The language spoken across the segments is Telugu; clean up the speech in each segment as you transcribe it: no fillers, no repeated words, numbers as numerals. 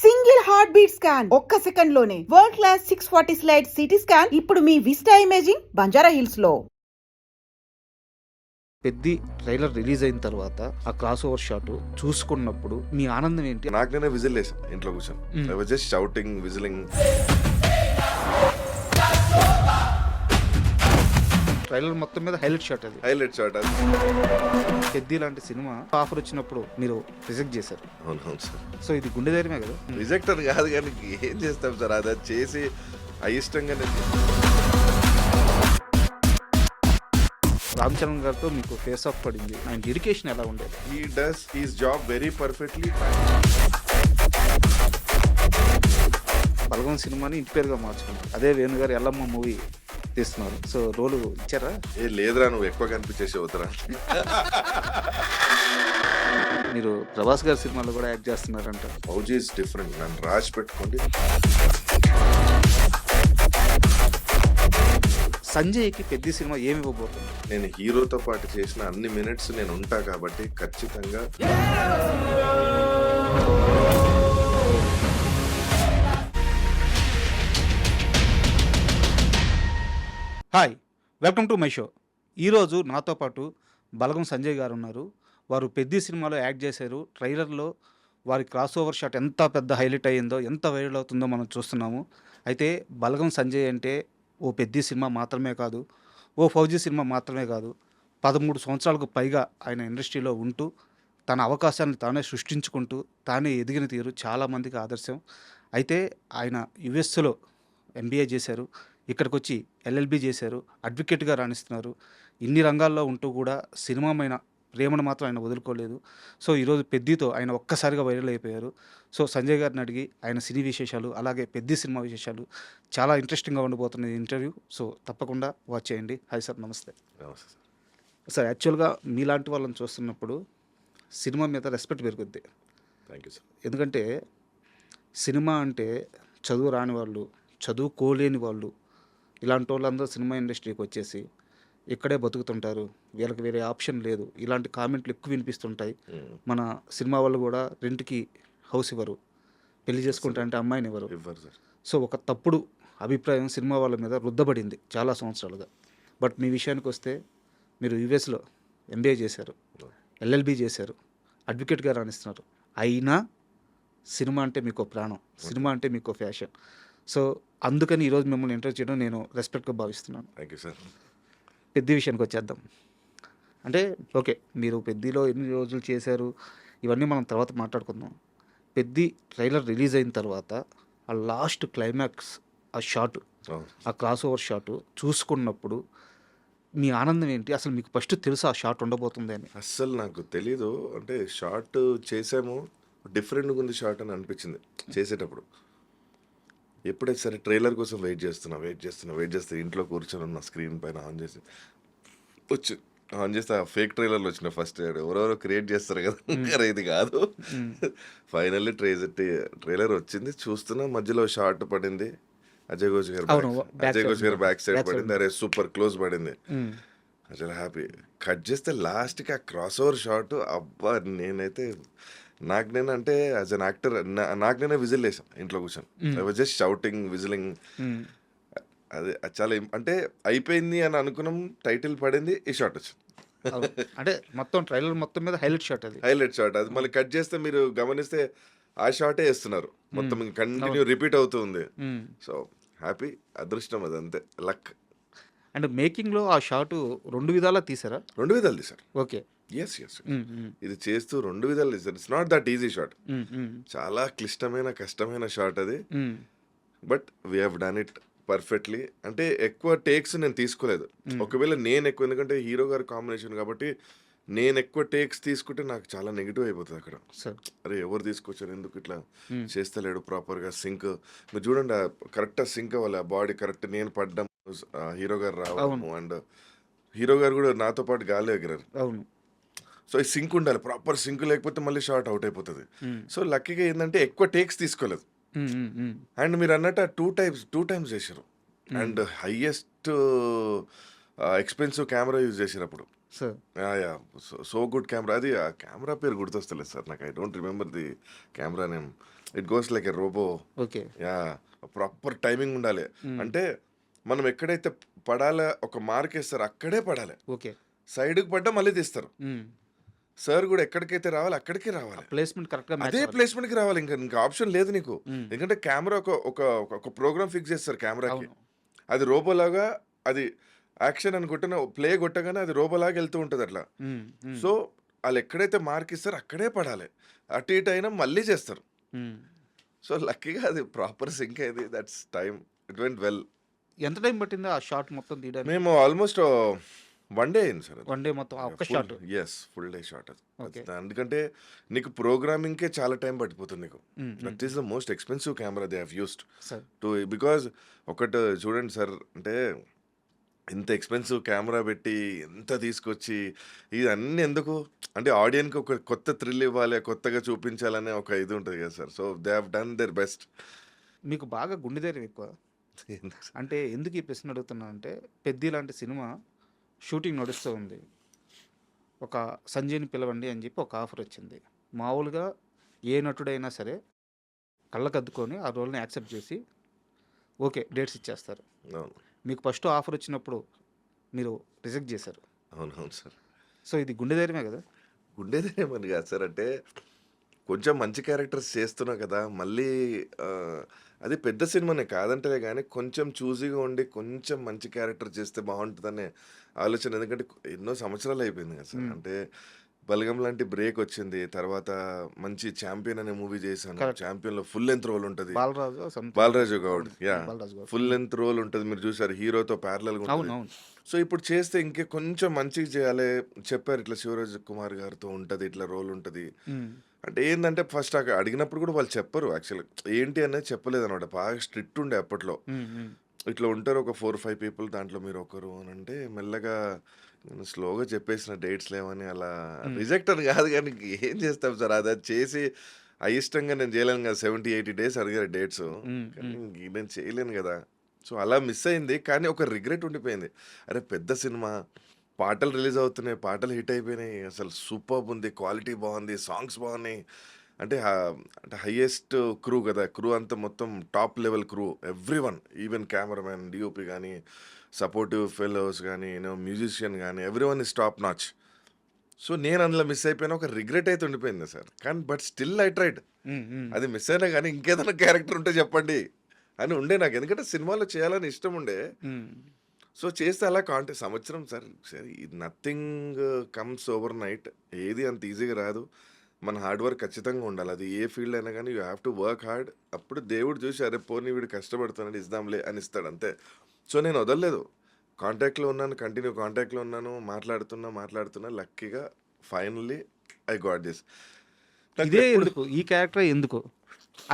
సింగిల్ హార్ట్ బీట్ స్కాన్ ఒక్క సెకండ్ లోనే world class 640 slide CT scan ఇప్పుడు మీ విస్టా ఇమేజింగ్ బంజారా హిల్స్ లో. పెద్ది ట్రైలర్ రిలీజ్ అయిన తర్వాత ఆ క్రాస్ ఓవర్ షాట్ చూసుకున్నప్పుడు మీ ఆనందం ఏంటి? నాకు నేనే విజిల్ వేసాను ఇంట్లో కూర్చొని. I was just shouting, whistling. Trailer మొత్తం మీద హైలైట్ షాట్ అది. హైలైట్ షాట్ అది. పెద్ది లాంటి సినిమా ఆఫర్ వచ్చినప్పుడు మీరు రిజెక్ట్ చేశారు. అవునవును సార్. సో ఇది గుండె ధైర్యమే కదా. రిజెక్ట్ అని కాదు కానీ ఏం చేస్తాం సార్, అది చేసి అయిష్టంగా. రామ్ చరణ్ గారితో మీకు ఫేస్ ఆఫ్ పడింది. ఆయన డెడికేషన్ ఎలా ఉండేది? He does his job very perfectly. Balagam సినిమాని ఇంటి పేరుగా మార్చుకున్నారు. అదే వేణు గారు ఎల్లమ్మ మూవీ తీస్తున్నారు. సో రోలు ఇచ్చారా? ఏ లేదురా, నువ్వు ఎక్కువ కనిపించేసి అవుతారా. మీరు ప్రభాస్ గారి సినిమాలో కూడా యాక్ట్ చేస్తున్నారంట. Fauji is different. నన్ను రాసి పెట్టుకోండి. సంజయ్కి పెద్ద సినిమా ఏమి ఇవ్వబోతుంది? నేను హీరోతో పాటు చేసిన అన్ని మినిట్స్ నేను ఉంటా కాబట్టి ఖచ్చితంగా. Hi, welcome to my show. ఈరోజు నాతో పాటు బలగం సంజయ్ గారు ఉన్నారు. వారు పెద్ద సినిమాలో యాక్ట్ చేశారు. ట్రైలర్లో వారి క్రాస్ ఓవర్ షాట్ ఎంత పెద్ద హైలైట్ అయ్యిందో, ఎంత వైరల్ అవుతుందో మనం చూస్తున్నాము. అయితే బలగం సంజయ్ అంటే ఓ పెద్ద సినిమా మాత్రమే కాదు, ఓ ఫౌజీ సినిమా మాత్రమే కాదు, 13 సంవత్సరాలకు పైగా ఆయన ఇండస్ట్రీలో ఉంటూ తన అవకాశాన్ని తానే సృష్టించుకుంటూ తానే ఎదిగిన తీరు చాలామందికి ఆదర్శం. అయితే ఆయన యుఎస్లో ఎంబీఏ చేశారు, ఇక్కడికి వచ్చి ఎల్ఎల్బి చేశారు, అడ్వకేట్గా రాణిస్తున్నారు. ఇన్ని రంగాల్లో ఉంటూ కూడా సినిమామైన ప్రేమను మాత్రం ఆయన వదులుకోలేదు. సో ఈరోజు పెద్దితో ఆయన ఒక్కసారిగా వైరల్ అయిపోయారు. సో సంజయ్ గారిని అడిగి ఆయన సినీ విశేషాలు, అలాగే పెద్ద సినిమా విశేషాలు చాలా ఇంట్రెస్టింగ్గా ఉండబోతున్న ఈ ఇంటర్వ్యూ. సో తప్పకుండా వాచ్ చేయండి. హాయ్ సార్, నమస్తే. సార్, యాక్చువల్గా మీలాంటి వాళ్ళని చూస్తున్నప్పుడు సినిమా మీద రెస్పెక్ట్ పెరుగుద్ది. Thank you sir. ఎందుకంటే సినిమా అంటే చదువు రాని వాళ్ళు, చదువుకోలేని వాళ్ళు, ఇలాంటి వాళ్ళందరూ సినిమా ఇండస్ట్రీకి వచ్చేసి ఇక్కడే బతుకుతుంటారు, వీళ్ళకి వేరే ఆప్షన్ లేదు, ఇలాంటి కామెంట్లు ఎక్కువ వినిపిస్తుంటాయి. మన సినిమా వాళ్ళు కూడా రెంట్కి హౌస్ ఇవ్వరు, పెళ్లి చేసుకుంటా అంటే అమ్మాయిని ఇవ్వరు. సో ఒక తప్పుడు అభిప్రాయం సినిమా వాళ్ళ మీద రుద్దబడింది చాలా సంవత్సరాలుగా. బట్ మీ విషయానికి వస్తే మీరు యుఎస్లో ఎంబీఏ చేశారు, ఎల్ఎల్బి చేశారు, అడ్వకేట్గా రాణిస్తున్నారు. అయినా సినిమా అంటే మీకు ప్రాణం, సినిమా అంటే మీకు ఫ్యాషన్. సో అందుకని ఈరోజు మిమ్మల్ని ఇంటర్వ్యూ చేయడం నేను రెస్పెక్ట్గా భావిస్తున్నాను. Thank you sir. పెద్ద విషయానికి వచ్చేద్దాం. అంటే ఓకే, మీరు పెద్దిలో ఎన్ని రోజులు చేశారు ఇవన్నీ మనం తర్వాత మాట్లాడుకుందాం. పెద్ది ట్రైలర్ రిలీజ్ అయిన తర్వాత ఆ లాస్ట్ క్లైమాక్స్, ఆ షాట్, ఆ క్రాస్ ఓవర్ షాట్ చూసుకున్నప్పుడు మీ ఆనందం ఏంటి? అసలు మీకు ఫస్ట్ తెలుసు ఆ షాట్ ఉండబోతుంది అని? అస్సలు నాకు తెలీదు. అంటే షార్ట్ చేసాము, డిఫరెంట్గా ఉంది షార్ట్ అని అనిపించింది చేసేటప్పుడు. ఎప్పుడైతే సరే ట్రైలర్ కోసం వెయిట్ చేస్తే ఇంట్లో కూర్చొని ఉన్న స్క్రీన్ పైన ఆన్ చేస్తే ఆ ఫేక్ ట్రైలర్లు వచ్చిన ఫస్ట్ ఎవరెవరో క్రియేట్ చేస్తారు కదా, అరే ఇది కాదు. ఫైనల్లీ ట్రైలర్ వచ్చింది, చూస్తున్నా మధ్యలో షార్ట్ పడింది, అజయ్ ఘోష్ గారు బ్యాక్ సైడ్ పడింది. అరే సూపర్ క్లోజ్ పడింది, అసలు హ్యాపీ. కట్ చేస్తే లాస్ట్కి ఆ క్రాస్ ఓవర్ షాట్, అబ్బా నేనైతే నాకు నేను అంటే యాజ్ అన్ యాక్టర్ నాకు నేనే విజిల్ వేసాను ఇంట్లో కూర్చొని. I was just shouting, whistling. అది చాలా అంటే అయిపోయింది అని అనుకున్నాం, టైటిల్ పడింది, ఈ షాట్ వచ్చింది. అంటే మొత్తం ట్రైలర్ మొత్తం మీద హైలైట్ షాట్ అది. హైలైట్ షాట్ అది. మళ్ళీ కట్ చేస్తే మీరు గమనిస్తే ఆ షాటే వేస్తున్నారు మొత్తం, కంటిన్యూ రిపీట్ అవుతుంది. సో హ్యాపీ, అదృష్టం, అది అంతే, లక్. అండ్ మేకింగ్లో ఆ షాటు 2 విధాలా తీసారా? 2 విధాలు తీసారు. ఓకే. ఎస్ ఇది చేస్తూ 2 విధాలు తీసారు. It's not that easy shot, చాలా క్లిష్టమైన కష్టమైన షాట్ అది. But we have done it perfectly. అంటే ఎక్కువ టేక్స్ నేను తీసుకోలేదు. ఒకవేళ నేను ఎక్కువ, ఎందుకంటే హీరో గారి కాంబినేషన్ కాబట్టి నేను ఎక్కువ టేక్స్ తీసుకుంటే నాకు చాలా నెగిటివ్ అయిపోతుంది అక్కడ. అరే ఎవరు తీసుకొచ్చారు, ఎందుకు ఇట్లా చేస్తలేడు ప్రాపర్గా సింక్. మీరు చూడండి కరెక్ట్గా సింక్ అవ్వాలి, ఆ బాడీ కరెక్ట్. నేను పడ్డం, హీరో గారు రావడము, అండ్ హీరో గారు కూడా నాతో పాటు గాలి ఎగిరారు. సో ఈ సింక్ ఉండాలి, ప్రాపర్ సింక్ లేకపోతే మళ్ళీ షార్ట్ అవుట్ అయిపోతుంది. సో లక్కీగా ఏంటంటే ఎక్కువ టేక్స్ తీసుకోలేదు. అండ్ మీరు అన్నట్టు టూ టైమ్స్ చేశారు. And highest expensive camera use చేశారు అప్పుడు. So good camera. అది ఆ కెమెరా పేరు గుర్తొస్తలేదు సార్ నాకు. I don't remember the camera name. It goes like a robot. Okay. Yeah, proper timing ఉండాలి. హ్మ్. అంటే మనం ఎక్కడైతే పడాలో ఒక మార్క్ వేస్తారు అక్కడే పడాలి. ఓకే. సైడ్కి పడ్డా మళ్ళీ తీస్తారు. సార్ కూడా ఎక్కడికైతే రావాలి అక్కడికే రావాలి. ప్లేస్‌మెంట్ కరెక్ట్‌గా మ్యాచ్ అదే అవ్వాలి. ప్లేస్మెంట్కి రావాలి. ఇంకా ఇంకా ఆప్షన్ లేదు నీకు. హ్మ్. ఎందుకంటే కెమెరా ఒక ప్రోగ్రామ్ ఫిక్స్ చేస్తారు కెమెరాకి. అవును. అది రోబోలాగా, అది యాక్షన్ అని కొట్టిన ప్లే కొట్టగానే అది రోబోలాగా వెళ్తూ ఉంటుంది అట్లా. హ్మ్. హ్మ్. సో వాళ్ళు ఎక్కడైతే మార్క్ ఇస్తారో అక్కడే పడాలి. అటు ఇటు అయినా మళ్ళీ చేస్తారు. హ్మ్. సో లక్కీగా అది ప్రాపర్ సింక్ అయింది. That's time. It went well. ఎంత టైం పట్టింది ఆ షాట్ మొత్తం తీయడానికి? మేము ఆల్మోస్ట్ 1 డే అయింది సార్. వన్ డే మొత్తం ఆ ఒక్క షాట్. ఫుల్ డే షాట్ అది. ఓకే. ఎందుకంటే నీకు ప్రోగ్రామింగ్కే చాలా టైం పట్టిపోతుంది నీకు. హ్మ్. That is the most expensive camera they have used sir. To. Because ఒకటి చూడండి సార్, అంటే ఇంత ఎక్స్పెన్సివ్ కెమెరా పెట్టి ఎంత తీసుకొచ్చి ఇవన్నీ ఎందుకు అంటే ఆడియన్కి ఒక కొత్త థ్రిల్ ఇవ్వాలి, కొత్తగా చూపించాలనే ఒక ఇది ఉంటుంది కదా sir. So they have done their best. మీకు బాగా గుండె ధైర్యం ఎక్కువ. అంటే ఎందుకు ఈ ప్రశ్న అడుగుతున్నానంటే, 'పెద్ది' లాంటి సినిమా షూటింగ్ నడుస్తూ ఉంది. ఒక సంజయ్‌ని పిలవండి అని చెప్పి ఒక ఆఫర్ వచ్చింది. మామూలుగా ఏ నటుడైనా సరే కళ్ళకద్దుకొని ఆ రోల్‌ని యాక్సెప్ట్ చేసి ఓకే డేట్స్ ఇచ్చేస్తారు. అవును, మీకు ఫస్ట్ ఆఫర్ వచ్చినప్పుడు మీరు రిజెక్ట్ చేశారు. అవునవును సార్. సో ఇది గుండె ధైర్యమే కదా? ఉండేదేమని కాదు సార్, అంటే కొంచెం మంచి క్యారెక్టర్స్ చేస్తున్నా కదా మళ్ళీ. ఆ, అది పెద్ద సినిమానే కాదంటలే కానీ కొంచెం చూజీగా ఉండి కొంచెం మంచి క్యారెక్టర్ చేస్తే బాగుంటుందనే ఆలోచన. ఎందుకంటే ఎన్నో సంవత్సరాలు అయిపోయింది కదా సార్. హ్మ్. అంటే బలగం లాంటి బ్రేక్ వచ్చింది, తర్వాత మంచి ఛాంపియన్ అనే మూవీ చేశాను. కరెక్ట్. ఛాంపియన్లో ఫుల్ లెంత్ రోల్ ఉంటుంది. Balaraju something. Balaraju Goud, yeah, Balaraju Goud. Full length role ఉంటుంది. మీరు చూసారు, హీరోతో ప్యారలల్గా అవును. ఉంటుంది. అవును. సో ఇప్పుడు చేస్తే ఇంకే కొంచెం మంచిగా చేయాలి. చెప్పారు ఇట్లా శివరాజ్ కుమార్ గారితో ఉంటుంది, ఇట్లా రోల్ ఉంటుంది. హ్మ్. అంటే ఏందంటే ఫస్ట్ అక్కడ అడిగినప్పుడు కూడా వాళ్ళు చెప్పరు యాక్చువల్లీ ఏంటి అనేది చెప్పలేదు అనమాట. బాగా స్ట్రిక్ట్ ఉండే అప్పట్లో. హ్మ్. హ్మ్. ఇట్లా ఉంటారు ఒక 4-5 పీపుల్, దాంట్లో మీరు ఒకరు అని అంటే మెల్లగా నేను స్లోగా చెప్పేసిన డేట్స్ లేవని అలా హ్మ్. రిజెక్ట్ అని కాదు కానీ ఏం చేస్తాం సార్, అది చేసి అయిష్టంగా నేను చేయలేను కదా. 70-80 డేస్ అడిగారు డేట్స్, హ్మ్. కానీ హ్మ్. నేను చేయలేను కదా. సో అలా మిస్ అయింది. కానీ ఒక రిగ్రెట్ ఉండిపోయింది. అరే పెద్ద సినిమా, పాటలు రిలీజ్ అవుతున్నాయి, పాటలు హిట్ అయిపోయినాయి, అసలు సూపర్బ్ ఉంది, క్వాలిటీ బాగుంది, సాంగ్స్ బాగున్నాయి. అంటే అంటే హైయెస్ట్ క్రూ కదా, క్రూ అంతా మొత్తం top level crew, every one, even cameraman, DOP కానీ, సపోర్టివ్ ఫెలోస్ కానీ, మ్యూజిషియన్ కానీ, every one is top notch. So నేను అందులో మిస్ అయిపోయినా ఒక రిగ్రెట్ అయితే ఉండిపోయింది సార్. కానీ బట్ స్టిల్ ఐ ట్రైడ్. హ్మ్. హ్మ్. అది మిస్ అయినా కానీ ఇంకేదైనా క్యారెక్టర్ ఉంటే చెప్పండి అని ఉండే నాకు. ఎందుకంటే సినిమాలో చేయాలని ఇష్టం ఉండే. హ్మ్. సో చేస్తే అలా సంవత్సరం సార్, సరే నథింగ్ కమ్స్ ఓవర్ నైట్. ఏది అంత ఈజీగా రాదు. మన హార్డ్ వర్క్ ఖచ్చితంగా ఉండాలి. అది ఏ ఫీల్డ్ అయినా కానీ you have to work hard. అప్పుడు దేవుడు చూసి అరే పోనీ వీడు కష్టపడుతున్నాడు ఇద్దాంలే అని ఇస్తాడు అంతే. సో నేను వదలలేదు, కాంటాక్ట్లో ఉన్నాను, కంటిన్యూ కాంటాక్ట్లో ఉన్నాను, మాట్లాడుతున్నా. లక్కీగా ఫైనల్లీ ఐ గాట్ దిస్. ఇదే ఎందుకు? ఈ క్యారెక్టర్ ఎందుకు?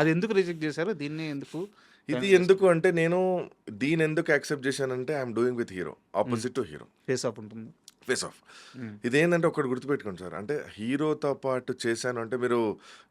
అది ఎందుకు రిజెక్ట్ చేశారు? దీన్నే ఎందుకు? ఇది ఎందుకు అంటే నేను దీని ఎందుకు యాక్సెప్ట్ చేశానంటే I'm doing with hero, opposite to hero, face off ఉంటుంది. Face off. హ్మ్. ఇదేంటంటే ఒకటి గుర్తుపెట్టుకోండి సార్, అంటే హీరోతో పాటు చేశాను అంటే మీరు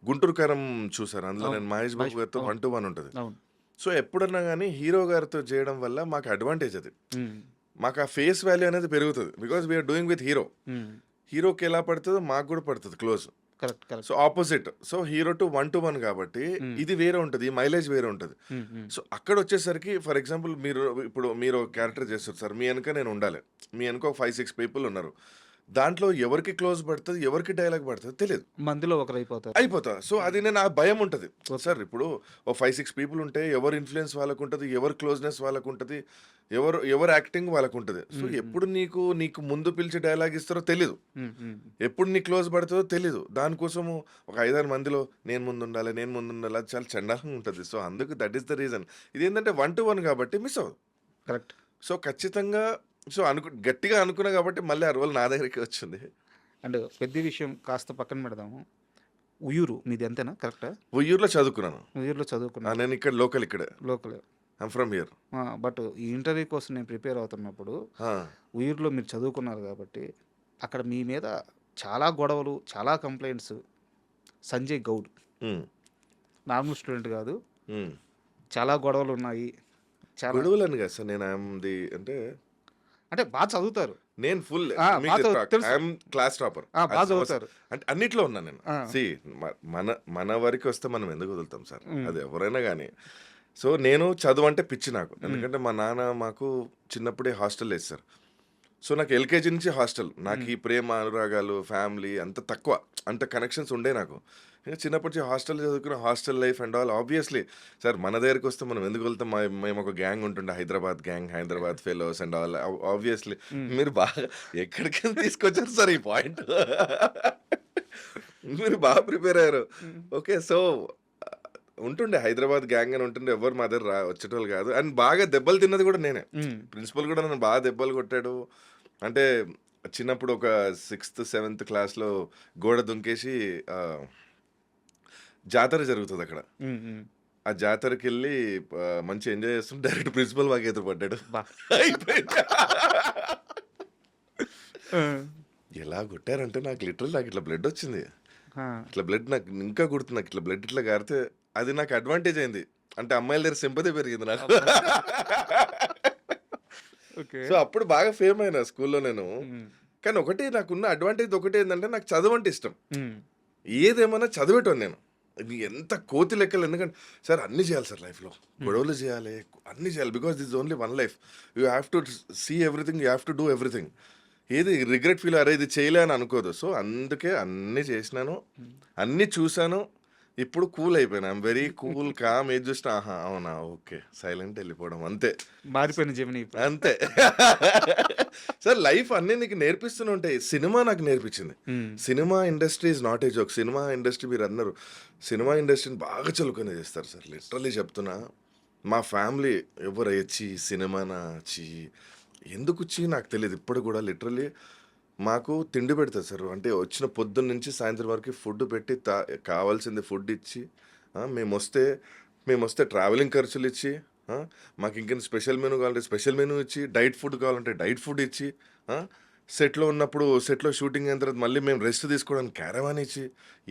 గుంటూరు కారం చూసారు, అందులో అవును. నేను మహేష్ బాబు గారితో అవును. 1-1 ఉంటుంది. అవును. సో ఎప్పుడన్నా కానీ హీరో గారితో చేయడం వల్ల మాకు అడ్వాంటేజ్ అది. హ్మ్. మాకు ఆ ఫేస్ వాల్యూ అనేది పెరుగుతుంది. Because we're doing with hero. హ్మ్. హీరోకి ఎలా పడుతుందో మాకు కూడా పడుతుంది close. Correct. Correct. So opposite. So hero to 1-1 కాబట్టి ఇది వేరే ఉంటుంది, ఈ మైలేజ్ వేరే ఉంటుంది. హ్మ్. హ్మ్. సో అక్కడ వచ్చేసరికి ఫర్ ఎగ్జాంపుల్ మీరు క్యారెక్టర్ చేస్తారు సార్, మీ వెనక నేను ఉండాలి. మీ వెనక ఒక 5-6 పీపుల్ ఉన్నారు. దాంట్లో ఎవరికి క్లోజ్ పడుతుంది, ఎవరికి డైలాగ్ పడుతుంది తెలియదు, మందిలో ఒకరైపోతారు. అయిపోతా. సో అది నేను ఆ భయం ఉంటుంది సార్. ఇప్పుడు ఓ 5-6 పీపుల్ ఉంటే ఎవరు ఇన్ఫ్లుయెన్స్ వాళ్ళకు ఉంటుంది, ఎవరు క్లోజ్నెస్ వాళ్ళకు ఉంటుంది, ఎవరు యాక్టింగ్ వాళ్ళకు ఉంటుంది. సో ఎప్పుడు నీకు ముందు పిలిచి డైలాగ్ ఇస్తారో తెలీదు, హ్మ్. హ్మ్. ఎప్పుడు నీకు క్లోజ్ పడుతుందో తెలీదు. దానికోసము ఒక 5-6 మందిలో నేను ముందు ఉండాలి, అది చాలా చండాలంగా ఉంటుంది. సో అందుకు దట్ ఈస్ ద రీజన్. ఇదేంటంటే 1-1 కాబట్టి మిస్ అవ్వదు. కరెక్ట్. సో ఖచ్చితంగా సో గట్టిగా అనుకున్నా కాబట్టి మళ్ళీ ఆ రోల్ నా దగ్గరికి వచ్చింది. అండ్ పెద్ద విషయం కాస్త పక్కన పెడదాము. ఉయ్యూరు మీది అంతేనా? కరెక్టా? ఉయ్యూరులో చదువుకున్నాను. ఉయ్యూరులో చదువుకున్నా. నేను ఇక్కడ లోకల్, ఇక్కడే, local. I'm from here. But ఈ ఇంటర్వ్యూ కోసం నేను ప్రిపేర్ అవుతున్నప్పుడు ఉయ్యూరులో మీరు చదువుకున్నారు కాబట్టి అక్కడ మీ మీద చాలా గొడవలు, చాలా complaints. Sanjay Goud normal student కాదు, చాలా గొడవలు ఉన్నాయి. చాలా గొడవలని కదా సార్. నేను అంటే అంటే బాగా చదువుతారు. నేను ఫుల్ బాగా తెలుసు. I'm class topper. బాగా చదువుతారు. అంటే అన్నిట్లో ఉన్నా నేను. ఆ. సి మన వరకు వస్తే మనం ఎందుకు వదులుతాం సార్, ఉమ్. అది ఎవరైనా కానీ. సో నేను చదువు అంటే పిచ్చి నాకు, ఎందుకంటే మా నాన్న మాకు చిన్నప్పుడే హాస్టల్ వేస్తారు. సో నాకు ఎల్కేజీ నుంచి హాస్టల్. నాకు ఈ ప్రేమ అనురాగాలు ఫ్యామిలీ అంత తక్కువ, అంత కనెక్షన్స్ ఉండే నాకు. ఇంకా చిన్నప్పటి నుంచి హాస్టల్ చదువుకున్న, hostel life and all. Obviously sir మన దగ్గరికి వస్తే మనం ఎందుకు వెళ్తాం, మేము ఒక గ్యాంగ్ ఉంటుండే, Hyderabad gang, Hyderabad fellows and all. Obviously మీరు బాగా ఎక్కడికైనా తీసుకొచ్చారు సార్ ఈ పాయింట్. మీరు బాగా ప్రిపేర్ అయ్యారు. ఓకే, సో ఉంటుండే హైదరాబాద్ గ్యాంగ్ అని ఉంటుండే, ఎవరు మా దగ్గర వచ్చేటోళ్ళు కాదు. అండ్ బాగా దెబ్బలు తిన్నది కూడా నేనే. ప్రిన్సిపల్ కూడా నన్ను బాగా దెబ్బలు కొట్టాడు. అంటే చిన్నప్పుడు ఒక 6th 7th క్లాస్లో గోడ దుంకేసి జాతర జరుగుతుంది అక్కడ. ఆ జాతరకి వెళ్ళి మంచి ఎంజాయ్ చేస్తుంటే డైరెక్ట్ ప్రిన్సిపల్ మాకు ఎదురుపడ్డాడు. అయిపోయింది. ఎలా కొట్టారంటే నాకు ఇట్లా బ్లడ్ వచ్చింది. ఇట్లా బ్లడ్ నాకు ఇంకా గుర్తు. నాకు ఇట్లా బ్లడ్ ఇట్లా గారితే అది నాకు అడ్వాంటేజ్ అయింది. అంటే అమ్మాయిల దగ్గర సింపతి పెరిగింది నాకు. సో అప్పుడు బాగా ఫేమ్ అయినా స్కూల్లో నేను. కానీ ఒకటి నాకున్న అడ్వాంటేజ్ ఒకటి ఏంటంటే నాకు చదువు అంటే ఇష్టం. ఏదేమన్నా చదివేటోని నేను. ఎంత కోతి లెక్కలు. ఎందుకంటే సార్ అన్నీ చేయాలి సార్ లైఫ్లో, గొడవలు చేయాలి, అన్నీ చేయాలి. Because this only one life. You have to see everything, you have to do everything. ఏది రిగ్రెట్ ఫీల్ అరే ఇది చేయలే అని అనుకోదు. సో అందుకే అన్నీ చేసినాను, అన్నీ చూశాను. ఇప్పుడు కూల్ అయిపోయినా. I'm very cool, calm. ఏది చూసినా ఆహా అవునా ఓకే, సైలెంట్ వెళ్ళిపోవడం అంతే. మారిపోయిన జీవని అంతే. సార్ లైఫ్ అన్నీ నీకు నేర్పిస్తూనే ఉంటాయి. సినిమా నాకు నేర్పించింది. Cinema industry is not a joke. Cinema industry మీరు అన్నారు, సినిమా ఇండస్ట్రీని బాగా చలుకొని చేస్తారు సార్. లిటరల్లీ చెప్తున్నా, మా ఫ్యామిలీ ఎవరు సినిమానా ఎందుకు నాకు తెలియదు ఇప్పుడు కూడా. లిటరల్లీ మాకు తిండి పెడతారు సార్. అంటే వచ్చిన పొద్దున్న నుంచి సాయంత్రం వరకు ఫుడ్ పెట్టి కావాల్సింది ఫుడ్ ఇచ్చి, మేము వస్తే ట్రావెలింగ్ ఖర్చులు ఇచ్చి, మాకు ఇంకేం స్పెషల్ మెనూ కావాలంటే స్పెషల్ మెనూ ఇచ్చి, డైట్ ఫుడ్ కావాలంటే డైట్ ఫుడ్ ఇచ్చి, సెట్లో ఉన్నప్పుడు సెట్లో షూటింగ్ అయిన తర్వాత మళ్ళీ మేము రెస్ట్ తీసుకోవడానికి క్యారవాన్ ఇచ్చి.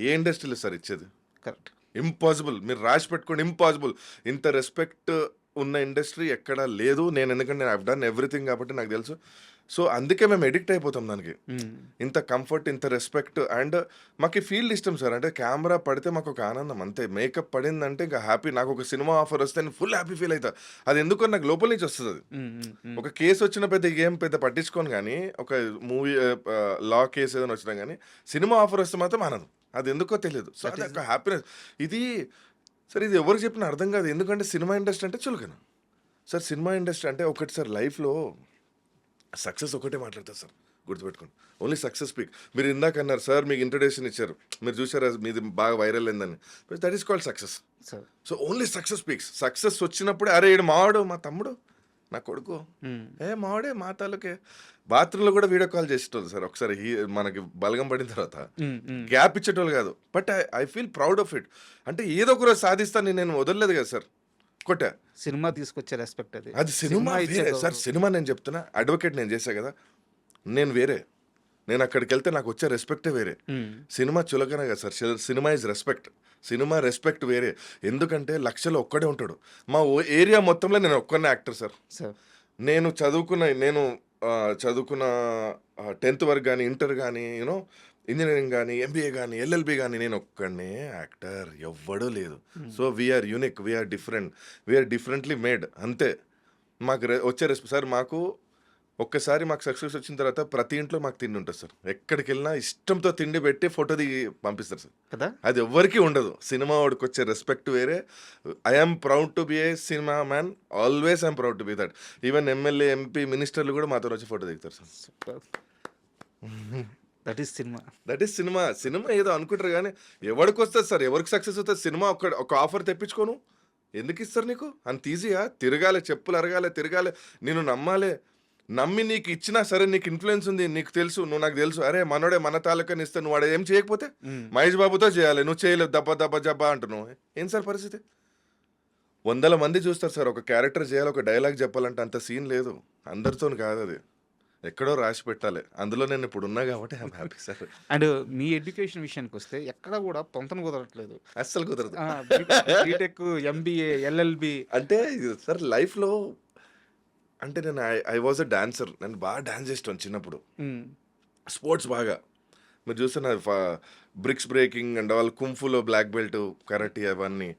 ఏ ఇండస్ట్రీలో సార్ ఇచ్చేది? కరెక్ట్. ఇంపాసిబుల్. మీరు రాసి పెట్టుకోండి, ఇంపాసిబుల్. ఇంత రెస్పెక్ట్ ఉన్న ఇండస్ట్రీ ఎక్కడా లేదు. ఎందుకంటే నేను డన్ ఎవ్రీథింగ్ కాబట్టి నాకు తెలుసు. సో అందుకే మేము ఎడిక్ట్ అయిపోతాం దానికి. ఇంత కంఫర్ట్, ఇంత రెస్పెక్ట్. అండ్ మాకు ఈ ఫీల్డ్ ఇష్టం సార్. అంటే కెమెరా పడితే మాకు ఒక ఆనందం అంతే. మేకప్ పడిందంటే ఇంకా హ్యాపీ. నాకు ఒక సినిమా ఆఫర్ వస్తే నేను ఫుల్ హ్యాపీ ఫీల్ అవుతా. అది ఎందుకో నాకు లోపల నుంచి వస్తుంది అది. ఒక కేసు వచ్చిన పెద్ద పట్టించుకోను, కానీ ఒక మూవీ లా కేసు ఏదైనా వచ్చినా కానీ సినిమా ఆఫర్ వస్తే మాత్రం ఆనందం. అది ఎందుకో తెలియదు. సో అది ఒక హ్యాపీనెస్. ఇది సార్ ఇది ఎవరికి చెప్పినా అర్థం కాదు. ఎందుకంటే సినిమా ఇండస్ట్రీ అంటే చులకన సార్. సినిమా ఇండస్ట్రీ అంటే ఒకటి సార్, లైఫ్లో సక్సెస్ ఒకటే మాట్లాడతారు సార్, గుర్తుపెట్టుకోండి. Only success speak. మీరు ఇందాక అన్నారు సార్, మీకు ఇంట్రొడక్షన్ ఇచ్చారు, మీరు చూసారా మీది బాగా వైరల్ అయిందని. That is called success. So only success speaks. Success వచ్చినప్పుడే అరే ఈడు మావాడు, మా తమ్ముడు, నా కొడుకు, మావాడే, మా తాలూకే. బాత్రూంలో కూడా వీడియో కాల్ చేసేటోళ్ళు సార్. ఒకసారి మనకి బలగం పడిన తర్వాత గ్యాప్ ఇచ్చేటోళ్ళు కాదు. But I feel proud of it. అంటే ఏదో ఒక రోజు సాధిస్తాను నేను వదలలేదు కదా సార్. కొట్టా. సినిమా తీసుకొచ్చే రెస్పెక్ట్ అది సినిమా వేరే సార్. సినిమా నేను చెప్తున్నా, అడ్వకేట్ నేను చేశా కదా, నేను వేరే. నేను అక్కడికి వెళ్తే నాకు వచ్చే రెస్పెక్టే వేరే. సినిమా చులకనే కదా sir. Cinema is respect. Cinema respect వేరే. ఎందుకంటే లక్షలో ఒక్కడే ఉంటాడు. మా ఏరియా మొత్తంలో నేను ఒక్కనే యాక్టర్ సార్. నేను చదువుకున్న 10th వరకు కానీ, ఇంటర్ కానీ, యూనో ఇంజనీరింగ్ కానీ, ఎంబీఏ కానీ, ఎల్ఎల్బి కానీ, నేను ఒక్కడనే యాక్టర్, ఎవ్వడూ లేదు. So we're unique, we're different, we're differently made అంతే. మాకు వచ్చే సార్, మాకు ఒక్కసారి మాకు సక్సెస్ వచ్చిన తర్వాత ప్రతి ఇంట్లో మాకు తిండి ఉంటుంది సార్. ఎక్కడికి వెళ్ళినా ఇష్టంతో తిండి పెట్టి ఫోటో దిగి పంపిస్తారు సార్ కదా. అది ఎవ్వరికీ ఉండదు. సినిమా వాడికి వచ్చే రెస్పెక్ట్ వేరే. I'm proud to be A cinema man. Always I'm proud to be that. Even MLA, MP, మినిస్టర్లు కూడా మాతో వచ్చి ఫోటో దిగుతారు sir. That is cinema. That is cinema. Cinema ఏదో అనుకుంటారు కానీ ఎవరికి వస్తుంది సార్, ఎవరికి సక్సెస్ వస్తుంది? సినిమా ఒక ఆఫర్ తెప్పించుకోను ఎందుకు ఇస్తారు నీకు? అంత ఈజీగా తిరగాలి, చెప్పులు అరగాలి, తిరగాలి, నేను నమ్మాలి. నమ్మి నీకు ఇచ్చినా సరే, నీకు ఇన్ఫ్లుయెన్స్ ఉంది, నీకు తెలుసు, నువ్వు నాకు తెలుసు, అరే మనోడే మన తాలూకాని ఇస్తే నువ్వు వాడు ఏం చేయకపోతే మహేష్ బాబుతో చేయాలి, నువ్వు చేయలేవు, దబ్బ జబ్బా అంటున్నావు. ఏం సార్ పరిస్థితి? 100 మంది చూస్తారు సార్. ఒక క్యారెక్టర్ చేయాలి, ఒక డైలాగ్ చెప్పాలంటే అంత సీన్ లేదు. అందరితో కాదు, అది ఎక్కడో రాసి పెట్టాలి. అందులో నేను ఇప్పుడు ఉన్నా కాబట్టి I'm happy sir. And me education విషయానికి వస్తే ఎక్కడ కూడా పొంతన కుదరట్లేదు, అస్సలు కుదరదు. బీటెక్, ఎంబీఏ, ఎల్ఎల్బి అంటే సార్ లైఫ్లో అంటే నేను ఐ వాజ్ అ డాన్సర్. నేను బాగా డాన్స్ చేస్తాను చిన్నప్పుడు. స్పోర్ట్స్ బాగా. మీరు చూస్తే నాది బ్రిక్స్ బ్రేకింగ్ అండ్ ఆల్, కుంఫులో బ్లాక్ బెల్ట్, కరాటే అవన్నీ.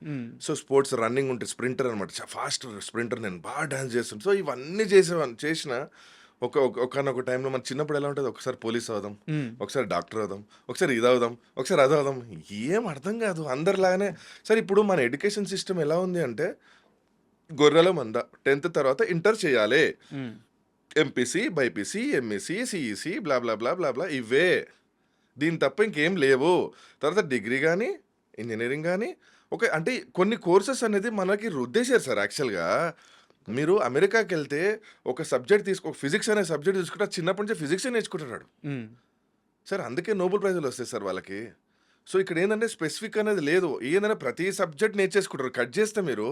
సో స్పోర్ట్స్ రన్నింగ్ ఉంటే స్ప్రింటర్ అనమాట, ఫాస్ట్ స్ప్రింటర్. నేను బాగా డాన్స్ చేస్తాను. సో ఇవన్నీ చేసిన ఒకనొక టైంలో మన చిన్నప్పుడు ఎలా ఉంటుంది, ఒకసారి పోలీస్ అవుదాం, ఒకసారి డాక్టర్ అవుదాం, ఒకసారి ఇది అవుదాం, ఒకసారి అది అవుదాం. ఏం అర్థం కాదు అందరిలాగానే. సరే ఇప్పుడు మన ఎడ్యుకేషన్ సిస్టమ్ ఎలా ఉంది అంటే గొర్రెల మంద. 10th తర్వాత ఇంటర్ చేయాలి, ఎంపీసీ, బైపీసీ, ఎంఈసీ, సిఈసీ, బ్లా బ్లా బ్లా బ్లా బ్లా, ఇవే. దీని తప్ప ఇంకేం లేవు. తర్వాత డిగ్రీ కానీ, ఇంజనీరింగ్ కానీ, అంటే కొన్ని కోర్సెస్ అనేది మనకి రుద్దేశారు సార్. యాక్చువల్గా మీరు అమెరికాకి వెళ్తే ఒక సబ్జెక్ట్ ఫిజిక్స్ అనే సబ్జెక్ట్ తీసుకుంటే చిన్నప్పటి నుంచి ఫిజిక్సే నేర్చుకుంటున్నాడు సార్. అందుకే నోబెల్ ప్రైజులు వస్తాయి సార్ వాళ్ళకి. సో ఇక్కడ ఏంటంటే స్పెసిఫిక్ అనేది లేదు. ఏంటంటే ప్రతి సబ్జెక్ట్ నేర్చేసుకుంటారు. కట్ చేస్తే మీరు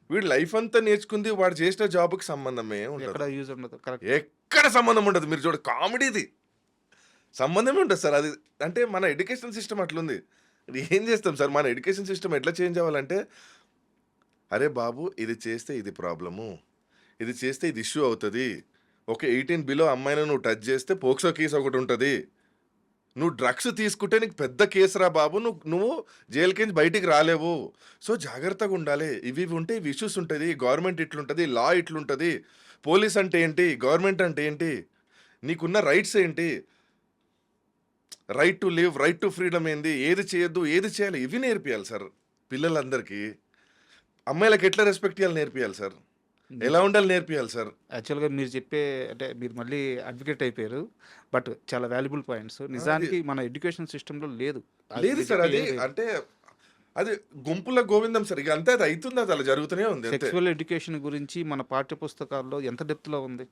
వీడు లైఫ్ అంతా నేర్చుకుంది వాడు చేసిన జాబ్కి సంబంధమే ఉండదు. ఎక్కడ సంబంధం ఉండదు. మీరు చూడ కామెడీది సంబంధమే ఉంటుంది సార్. అది అంటే మన ఎడ్యుకేషన్ సిస్టమ్ అట్లుంది. ఇది ఏం చేస్తాం సార్, మన ఎడ్యుకేషన్ సిస్టమ్ ఎట్లా చేంజ్ అవ్వాలంటే, అరే బాబు ఇది చేస్తే ఇది ప్రాబ్లము, ఇది చేస్తే ఇది ఇష్యూ అవుతుంది, ఓకే 18 బిలో అమ్మాయిని నువ్వు టచ్ చేస్తే పోక్సో కేసు ఒకటి ఉంటుంది, నువ్వు డ్రగ్స్ తీసుకుంటే నీకు పెద్ద కేసు రా బాబు, నువ్వు జైలుకి బయటికి రాలేవు. సో జాగ్రత్తగా ఉండాలి. ఇవి ఉంటే ఇవి ఇష్యూస్ ఉంటుంది. గవర్నమెంట్ ఇట్లుంటుంది, లా ఇట్లుంటుంది, పోలీస్ అంటే ఏంటి, గవర్నమెంట్ అంటే ఏంటి, నీకున్న రైట్స్ ఏంటి, right to live, right to freedom ఏంది, ఏది చేయొద్దు, ఏది చేయాలి, ఇవి నేర్పియాలి సార్ పిల్లలందరికీ. అమ్మాయిలకు ఎట్లా రెస్పెక్ట్ చేయాలి నేర్పియాలి సార్, ఎలా ఉండాలి నేర్పియాలి సార్. యాక్చువల్గా మీరు చెప్పే అంటే మీరు మళ్ళీ అడ్వకేట్ అయిపోయారు, బట్ చాలా వాల్యుబుల్ పాయింట్స్. నిజానికి మన ఎడ్యుకేషన్ సిస్టంలో లేదు లేదు సార్. అది అంటే అది గుంపుల గోవిందం సార్. ఇక అంతే, అది అవుతుంది, అది అలా జరుగుతూనే ఉంది. సెక్సువల్ ఎడ్యుకేషన్ గురించి మన పాఠ్య పుస్తకాల్లో ఎంత డెప్త్లో ఉంది,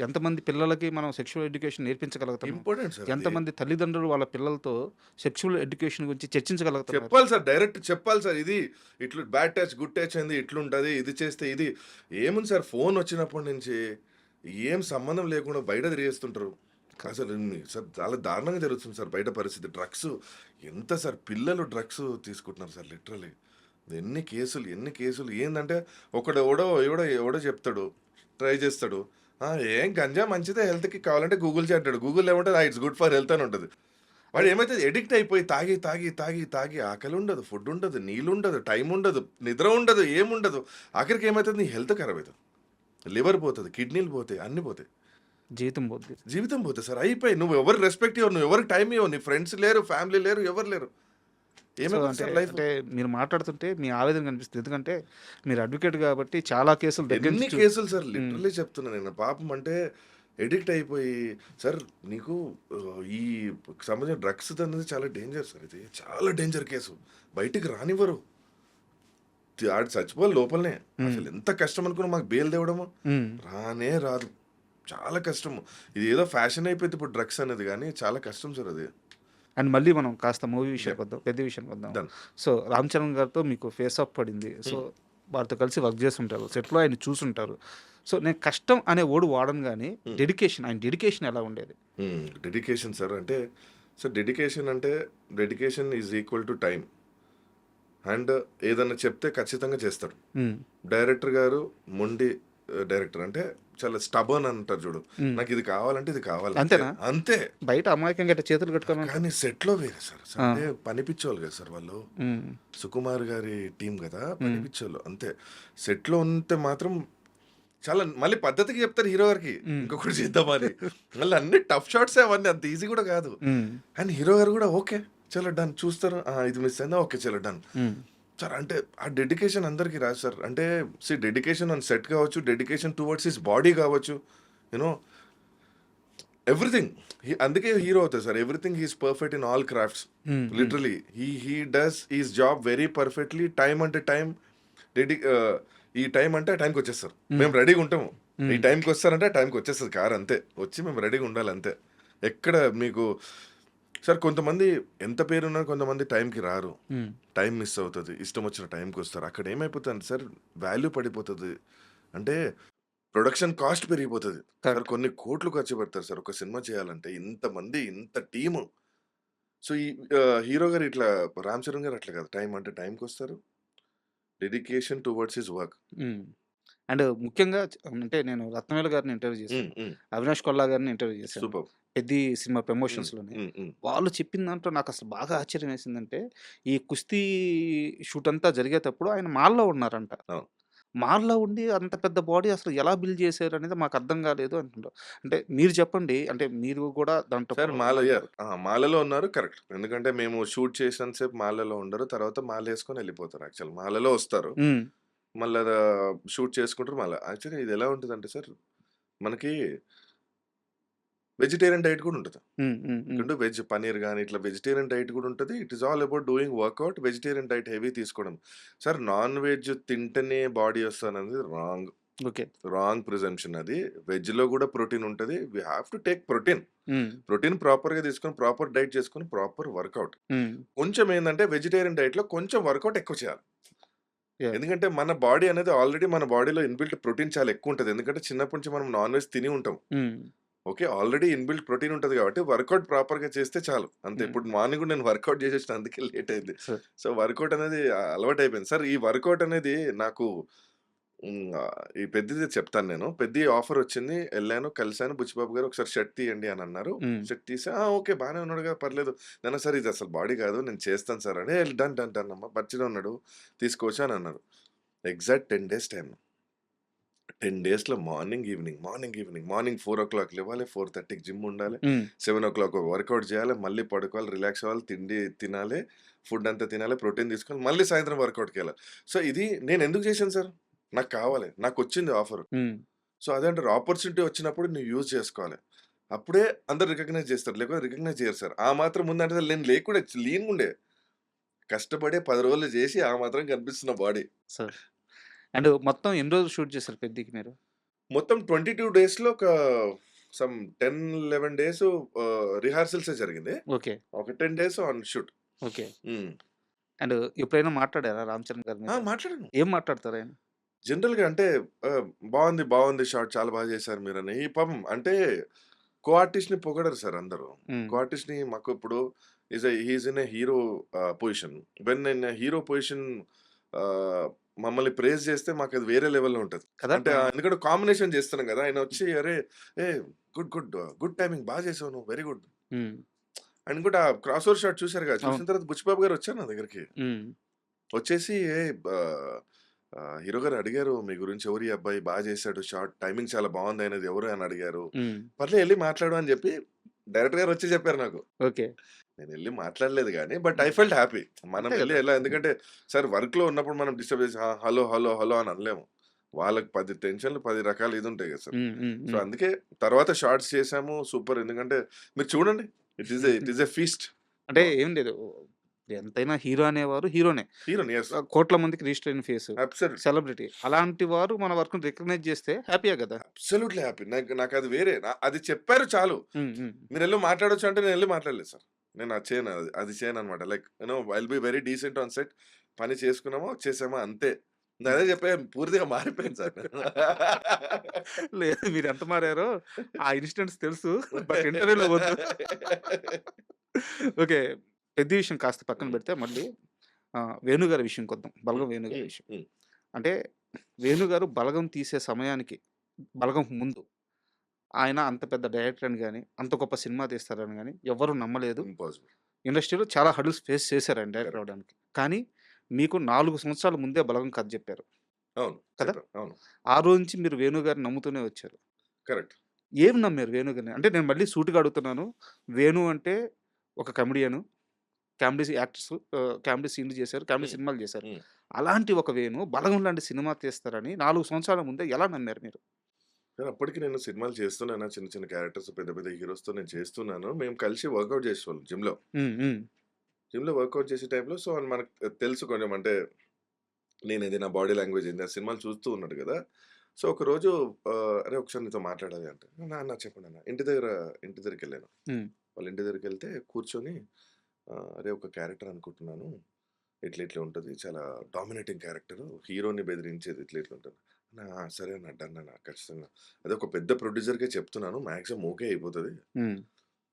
ఎంతమంది పిల్లలకి మనం సెక్షువల్ ఎడ్యుకేషన్ నేర్పించగలుగుతాం, ఇంపార్టెంట్ సార్. ఎంతమంది తల్లిదండ్రులు వాళ్ళ పిల్లలతో సెక్షువల్ ఎడ్యుకేషన్ గురించి చర్చించగలుగుతారు. చెప్పాలి సార్, డైరెక్ట్ చెప్పాలి సార్. ఇది ఇట్లు బ్యాడ్ టచ్, గుడ్ టచ్ అయింది, ఇట్లుంటుంది, ఇది చేస్తే ఇది. ఏముంది సార్, ఫోన్ వచ్చినప్పటి నుంచి ఏం సంబంధం లేకుండా బయట తిరిగేస్తుంటారు. అసలు సార్ చాలా దారుణంగా జరుగుతుంది సార్ బయట పరిస్థితి. డ్రగ్స్ ఎంత సార్, పిల్లలు డ్రగ్స్ తీసుకుంటున్నారు సార్ లిటరలీ. ఎన్ని కేసులు ఏంటంటే ఎవడో చెప్తాడు, ట్రై చేస్తాడు, ఏం గంజా మంచిదే హెల్త్కి, కావాలంటే గూగుల్ చేస్తాడు. గూగుల్ ఏమంటుంది, ఇట్స్ గుడ్ ఫర్ హెల్త్ అని ఉంటుంది. వాడు ఏమైతే ఎడిక్ట్ అయిపోయి తాగి తాగి తాగి తాగి ఆకలి ఉండదు, ఫుడ్ ఉండదు, నీళ్ళు ఉండదు, టైం ఉండదు, నిద్ర ఉండదు, ఏముండదు. ఆఖరికి ఏమవుతుంది, నీ హెల్త్ ఖరాబ్ అవుతుంది, లివర్ పోతుంది, కిడ్నీలు పోతాయి, అన్నీ పోతాయి, జీవితం పోతుంది సార్. అయిపోయి నువ్వు ఎవరు రెస్పెక్ట్ ఇవ్వరు, నువ్వు ఎవరికి టైం ఇవ్వవు, నీ ఫ్రెండ్స్ లేరు, ఫ్యామిలీ లేరు, ఎవరు లేరు. అంటే మీరు మాట్లాడుతుంటే మీ ఆవేదన కనిపిస్తుంది. ఎందుకంటే మీరు అడ్వకేట్ కాబట్టి చాలా కేసులు ఎన్ని కేసులు సార్ లిటరలీ చెప్తున్నా నేను. పాపం అంటే ఎడిక్ట్ అయిపోయి సార్, నీకు ఈ సంబంధించిన డ్రగ్స్ అనేది చాలా డేంజర్ సార్. ఇది చాలా డేంజర్ కేసు, బయటికి రానివ్వరు, ఆడు చచ్చిపోవాలి లోపలనే. అసలు ఎంత కష్టం అనుకున్నా మాకు బెయిల్ తేవడము రానే రాదు, చాలా కష్టము. ఇది ఏదో ఫ్యాషన్ అయిపోయింది ఇప్పుడు డ్రగ్స్ అనేది, కానీ చాలా కష్టం సార్ అది. అండ్ మళ్ళీ మనం కాస్త మూవీ విషయానికి వద్దాం, పెద్ద విషయానికి వద్దాం. సో రామ్ చరణ్ గారితో మీకు ఫేస్ ఆఫ్ పడింది. సో వారితో కలిసి వర్క్ చేస్తుంటారు, సెట్లో ఆయన చూసుంటారు. సో నేను కష్టం అనే ఓడు వాడను, కానీ ఆయన డెడికేషన్ ఎలా ఉండేది? డెడికేషన్ సార్ అంటే sir, dedication is equal to time. And ఏదన్నా చెప్తే ఖచ్చితంగా చేస్తాడు. డైరెక్టర్ గారు మొండి డైరెక్టర్, అంటే చాలా స్టబర్న్ అంటారు చూడు, నాకు ఇది కావాలంటే ఇది కావాలి అంతే. బయట అమాయకంగా చేతులు కట్టుకోవాలి, కానీ సెట్ లో వేరే సార్. అంటే పనిపించేవాళ్ళు కదా సార్ వాళ్ళు, సుకుమార్ గారి టీం కదా పనిపించేవాళ్ళు అంతే. సెట్ లో ఉంటే మాత్రం చాలా మళ్ళీ పద్ధతికి చెప్తారు హీరో గారికి, ఇంకొకటి చేద్దామని. మళ్ళీ అన్ని టఫ్ షాట్స్ అవన్నీ అంత ఈజీ కూడా కాదు. అండ్ హీరో గారు కూడా ఓకే చలో డన్ చూస్తారు, ఇది మిస్ అయిందా, ఓకే చలో డన్ సార్. అంటే ఆ డెడికేషన్ అందరికీ రాదు సార్. అంటే డెడికేషన్ ఆన్ సెట్ కావచ్చు, డెడికేషన్ టువర్డ్స్ హిస్ బాడీ కావచ్చు, యూనో ఎవ్రీథింగ్. అందుకే హీరో అవుతారు sir. Everything he's perfect in all crafts literally. He does he's job very perfectly. Time అంటే టైం, ఈ టైం అంటే ఆ టైంకి వచ్చేస్తారు, మేము రెడీగా ఉంటాము. ఈ టైంకి వస్తారంటే ఆ టైంకి వచ్చేస్తుంది కార్, అంతే. వచ్చి మేము రెడీగా ఉండాలి అంతే. ఎక్కడ మీకు సార్ కొంతమంది ఎంత పేరున్నా కొంతమంది టైంకి రారు, టైం మిస్ అవుతుంది, ఇష్టం వచ్చిన టైంకి వస్తారు. అక్కడ ఏమైపోతుంది సార్, వాల్యూ పడిపోతుంది. అంటే ప్రొడక్షన్ కాస్ట్ పెరిగిపోతుంది సార్. కొన్ని కోట్లు ఖర్చు పెడతారు సార్ ఒక సినిమా చేయాలంటే, ఇంతమంది ఇంత టీము. సో ఈ హీరో గారు ఇట్లా, రామ్ చరణ్ గారు అట్లా కాదు, టైం అంటే టైంకి వస్తారు, dedication towards his work. And ముఖ్యంగా అంటే నేను 'రత్నవేలు' గారిని ఇంటర్వ్యూ హ్మ్. చేశాను. హ్మ్. 'అవినాష్ కొల్లా' గారిని ఇంటర్వ్యూ చేశాను. సూపర్బ్. 'పెద్ది' సినిమా హ్మ్. ప్రమోషన్స్‌లోనే. హ్మ్. హ్మ్. వాళ్ళు చెప్పిన దాంట్లో నాకసలు బాగా ఆశ్చర్యం వేసిందంటే, ఈ కుస్తీ షూట్ అంతా జరిగేటప్పుడు ఆయన మాల్‌లో ఉన్నారంట. అవును. మాల్‌లో ఉండి అంత పెద్ద బాడీ అసలు ఎలా బిల్డ్ చేశారనేది మాకర్థం కాలేదు అంటుండ్రు. అంటే మీరు చెప్పండి. అంటే మీరు కూడా దాంట్లో సార్ మాల ఉన్నారు యాహ్! కాబట్టి. మాలలో ఉన్నారు కరెక్ట్. ఎందుకంటే మేము షూట్ చేసినంత సేపు మాలలో ఉండరు. తర్వాత మాలేసుకొని ఎళ్ళిపోతారు యాక్చువల్. మాలలో వస్తారు. హ్మ్. మళ్ళా షూట్ చేసుకుంటారు మళ్ళా. యాక్చువల్‌గా ఇది ఎలా ఉంటదంటే సార్, మనకి వెజిటేరియన్ డైట్ కూడా ఉంటది. హ్మ్. హ్మ్. హ్మ్. ఎందుకంటే వెజ్ పన్నీర్ గాని, ఇట్లా వెజిటేరియన్ డైట్ కూడా ఉంటది. It is all about doing workout. Vegetarian diet heavy తీసుకోవడం. సార్ నాన్ వెజ్ తింటేనే బాడీ వస్తదనేది రాంగ్. ఓకే. రాంగ్ ప్రిజంప్షన్ అది. వెజ్‌లో కూడా ప్రోటీన్ ఉంటది. We have to take protein. Hmm. Protein ప్రాపర్‌గా తీసుకొని, ప్రాపర్ డైట్ చేసుకొని, ప్రాపర్ వర్కౌట్. హ్మ్. కొంచెం ఏందంటే వెజిటేరియన్ డైట్‌లో కొంచెం వర్కౌట్ ఎక్కువ చేయాలి. యాహ్! ఎందుకంటే మన బాడీ అనేది ఆల్రెడీ మన బాడీలో ఇన్‌బిల్ట్ ప్రోటీన్ చాలా ఎక్కువుంటది. ఎందుకంటే చిన్నప్పటి నుంచి మనం నాన్ వెజ్ తిని ఉంటాం. హ్మ్. ఓకే. ఆల్రెడీ ఇన్‌బిల్ట్ ప్రోటీన్ ఉంటది కాబట్టి వర్కౌట్ ప్రాపర్‌గా చేస్తే చాలు. అంతే. హ్మ్. ఇప్పుడు మార్నింగ్ కూడా నేను వర్కౌట్ చేసేసిన అందుకే లేట్ అయింది. సార్. సో, వర్కౌట్ అనేది అలవాటయిపోయింది. సార్ ఈ వర్కౌట్ అనేది నాకు ఈ పెద్దది చెప్తాను నేను. పెద్ది ఆఫర్ వచ్చింది. ఎళ్ళాను, కలిసాను. బుచ్చిబాబు గారు ఒకసారి షర్ట్ తీయండి అని అన్నారు. హ్మ్. షర్ట్ తీసా. ఓకే. బానే ఉన్నాడుగా పర్లేదు. నాన్న సార్ ఇది అసలు బాడీ కాదు. నేను చేస్తాను సార్ అని. డన్ డన్ డన్ అమ్మ. మంచిగా ఉన్నాడు. తీసుకోవచ్చు అని అన్నారు. Exact 10 days time. 10 డేస్‌లో morning, evening, morning, evening, morning 4:00 లేవాలి, 4:30కి జిమ్ ఉండాలి, హ్మ్. 7:00 వర్కౌట్ చేయాలి, మళ్ళీ పడుకోవాలి, రిలాక్స్ అవ్వాలి, తిండి తినాలి, ఫుడ్ అంతా తినాలి, ప్రోటీన్ తీసుకోవాలి, మళ్ళీ సాయంత్రం వర్కౌట్‌కెళ్ళాలి. సో, ఇది నేను ఎందుకు చేశాను సార్? నాకు కావాలి. నాకొచ్చింది ఆఫర్. హ్మ్. సో, అదే అంటారు ఆపర్చునిటీ వచ్చినప్పుడు నువ్వు యూజ్ చేసుకోవాలి. అప్పుడే అందరూ రికగ్నైజ్ చేస్తారు. లేకపోతే రికగ్నైజ్ చేయరు సార్. ఆ మాత్రం ముందంటే నేను లేకుండే లీన్‌గుండే. కష్టపడి 10 రోజులు చేసి ఆ మాత్రం కనిపిస్తున్న బాడీ. సార్. అండ్ మొత్తం ఎన్ని రోజులు షూట్ చేశారు 'పెద్దికి' మీరు? మొత్తం 22 డేస్‌లో ఒక సమ్ 10, 11 డేస్ రిహార్సల్సే జరిగింది. ఓకే. ఒక 10 డేస్ ఆన్ షూట్. ఓకే. హ్మ్. అండ్ ఎప్పుడైనా మాట్లాడారా 'రామ్ చరణ్' గారు మీతో? మాట్లాడాను. ఏం మాట్లాడతారాయన? జనరల్‌గా అంటే బావుంది, బావుంది షాట్ చాలా బాగా చేశారు మీరని. ఈ పాపం అంటే కో ఆర్టిస్ట్‌ని పొగడరు సార్ అందరూ. హ్మ్. కో ఆర్టిస్ట్‌ని మాకు ఇప్పుడు he is in a hero position. When in a hero position ఆహ్, మమ్మల్ని ప్రైజ్ చేస్తే మాకది వేరే లెవెల్‌లో ఉంటది. కదా! అంటే ఆ! ఎందుకంటే కాంబినేషన్ చేస్తున్నాం గదా! ఆయనొచ్చి "అరే! A good, good, good timing బా చేసావు నువ్వు. Very good." హ్మ్. ఆయన కూడా క్రాస్ ఓవర్ షాట్ చూసారుగా. అవును. చూసిన తర్వాత బుచ్చిబాబు గారు వచ్చారు నా దగ్గరికి. హ్మ్. వచ్చేసి హీరో గారు అడిగారు, "మీ గురించి ఎవరు ఈ అబ్బాయి? బా చేసాడు షాట్. టైమింగ్ చాలా బావుంది ఆయనది ఎవరు?" అని అడిగారు. హ్మ్. "పర్లే ఎళ్లి మాట్లాడు" అని చెప్పి డైరెక్టర్ గారు వచ్చి చెప్పారు నాకు. ఓకే. నేనెళ్లి మాట్లాడలేదు గానీ, బట్ ఐ హ్మ్. Felt happy. మనం అంతే ఎళ్లి గదా! ఎలా ఎందుకంటే సార్ వర్క్‌లో ఉన్నప్పుడు మనం డిస్టర్బ్ చేసి హలో, హలో, హలో అని అనలేము. వాళ్ళకి 10 టెన్షన్‌లు 10 రకాల ఇదుంటాయి కదా సార్. హ్మ్. హ్మ్. సో, హ్మ్. అందుకే తర్వాత షార్ట్స్ చేసాము. సూపర్ ఎందుకంటే మీరు చూడండి. It is a feast. అంటే బా ఏం లేదు. ఎంతైనా హీరో అనేవారు హీరోనే. హీరోని యెస్. కోట్ల మందికి రిజిస్టర్ అయిన ఫేసు. అబ్సల్యూట్. సెలబ్రిటీ. అలాంటి వారు మన వర్క్‌ని రికగ్నైజ్ చేస్తే హ్యాపీయే గదా! Absolutely happy. నాకది వేరే. అది చెప్పారు చాలు. హ్మ్. హ్మ్. మీరెళ్లి మాట్లాడొచ్చు అంటే నేనెళ్లి మాట్లాడలేదు సార్. నేను అది చేయను. అది చేయననమాట. Like I'll be very decent on set. పని చేసుకున్నామా, వచ్చేసామా అంతే. హ్మ్. నేనదే చెప్పాను. పూర్తిగా మారిపోయాను సార్ నేను. లేదు మీరెంత మారారో ఆ ఇన్సిడెంట్స్ తెలుసు. బట్ ఇంటర్వ్యూలో వద్దు. ఓకే. పెద్ద విషయం కాస్త పక్కన హ్మ్. పెడితే మళ్ళీ వేణు గారి విషయంకొద్దాం. హ్మ్. 'బలగం వేణు' గారి హ్మ్. విషయం. హ్మ్. అంటే వేణు గారు 'బలగం' తీసే సమయానికి 'బలగం' ముందు ఆయన అంత పెద్ద డైరెక్టర్ అని గాని, అంత గొప్ప సినిమా తీస్తారని గాని ఎవ్వరు నమ్మలేదు. ఇంపాసిబుల్. ఇండస్ట్రీలో చాలా హర్డిల్స్ ఫేస్ చేశారు ఆయన డైరెక్టర్ కరెక్ట్. అవ్వడానికి. కానీ మీకు 4 సంవత్సరాల ముందే 'బలగం' కథ చెప్పారు. అవును. కదా! చెప్పారు. అవును. ఆ రోజు నుంచి మీరు వేణు గారిని నమ్ముతూనే వచ్చారు. కరెక్ట్. ఏం నమ్మారు వేణు గారిని? అంటే నేను మళ్ళీ సూటిగా అడుగుతున్నాను. వేణు అంటే ఒక కమెడియను. కామెడీ యాక్టర్స్ కామెడీ సీన్‌లు చేశారు. కామెడీ హ్మ్. సినిమాలు చేశారు. హ్మ్. అలాంటి ఒక వేణు 'బలగం' లాంటి సినిమా తీస్తారని 4 సంవత్సరాల ముందే ఎలా నమ్మారు మీరు? కానీ అప్పటికి నేను సినిమాలు చేస్తున్నాను. చిన్న చిన్న క్యారెక్టర్స్ పెద్ద పెద్ద హీరోస్‌తో నేను చేస్తున్నాను. మేము కలిసి వర్కౌట్ చేసేవాళ్ళం జిమ్‌లో. హ్మ్. హ్మ్. జిమ్‌లో వర్కౌట్ చేసే టైంలో సో, మనకు తెలుసు కొంచెం అంటే నేనేది నా బాడీ లాంగ్వేజ్ ఏంది ఆ సినిమాలు చూస్తూ ఉన్నాడు గదా! సో, ఒకరోజు "అరే! ఒకసారి నీతో మాట్లాడాలి" అంటే, "అన్న చెప్పండన్న." ఇంటి దగ్గరికెళ్ళాను. హ్మ్. వాళ్ళ ఇంటి దగ్గరికెళ్తే కూర్చొని "అరే! ఒక క్యారెక్టర్ అనుకుంటున్నాను. ఇట్లా ఇట్లా ఉంటది. చాలా డామినేటింగ్ క్యారెక్టరు. హీరోని బెదిరించేది ఇట్లా ఇట్లా ఉంటది." అన్నా సరే అన్న. డన్ అన్న. ఖచ్చితంగా. అదే ఒక పెద్ద ప్రొడ్యూసర్‌కే చెప్తున్నాను. మాక్సిమం ఓకే అయిపోతది. హ్మ్.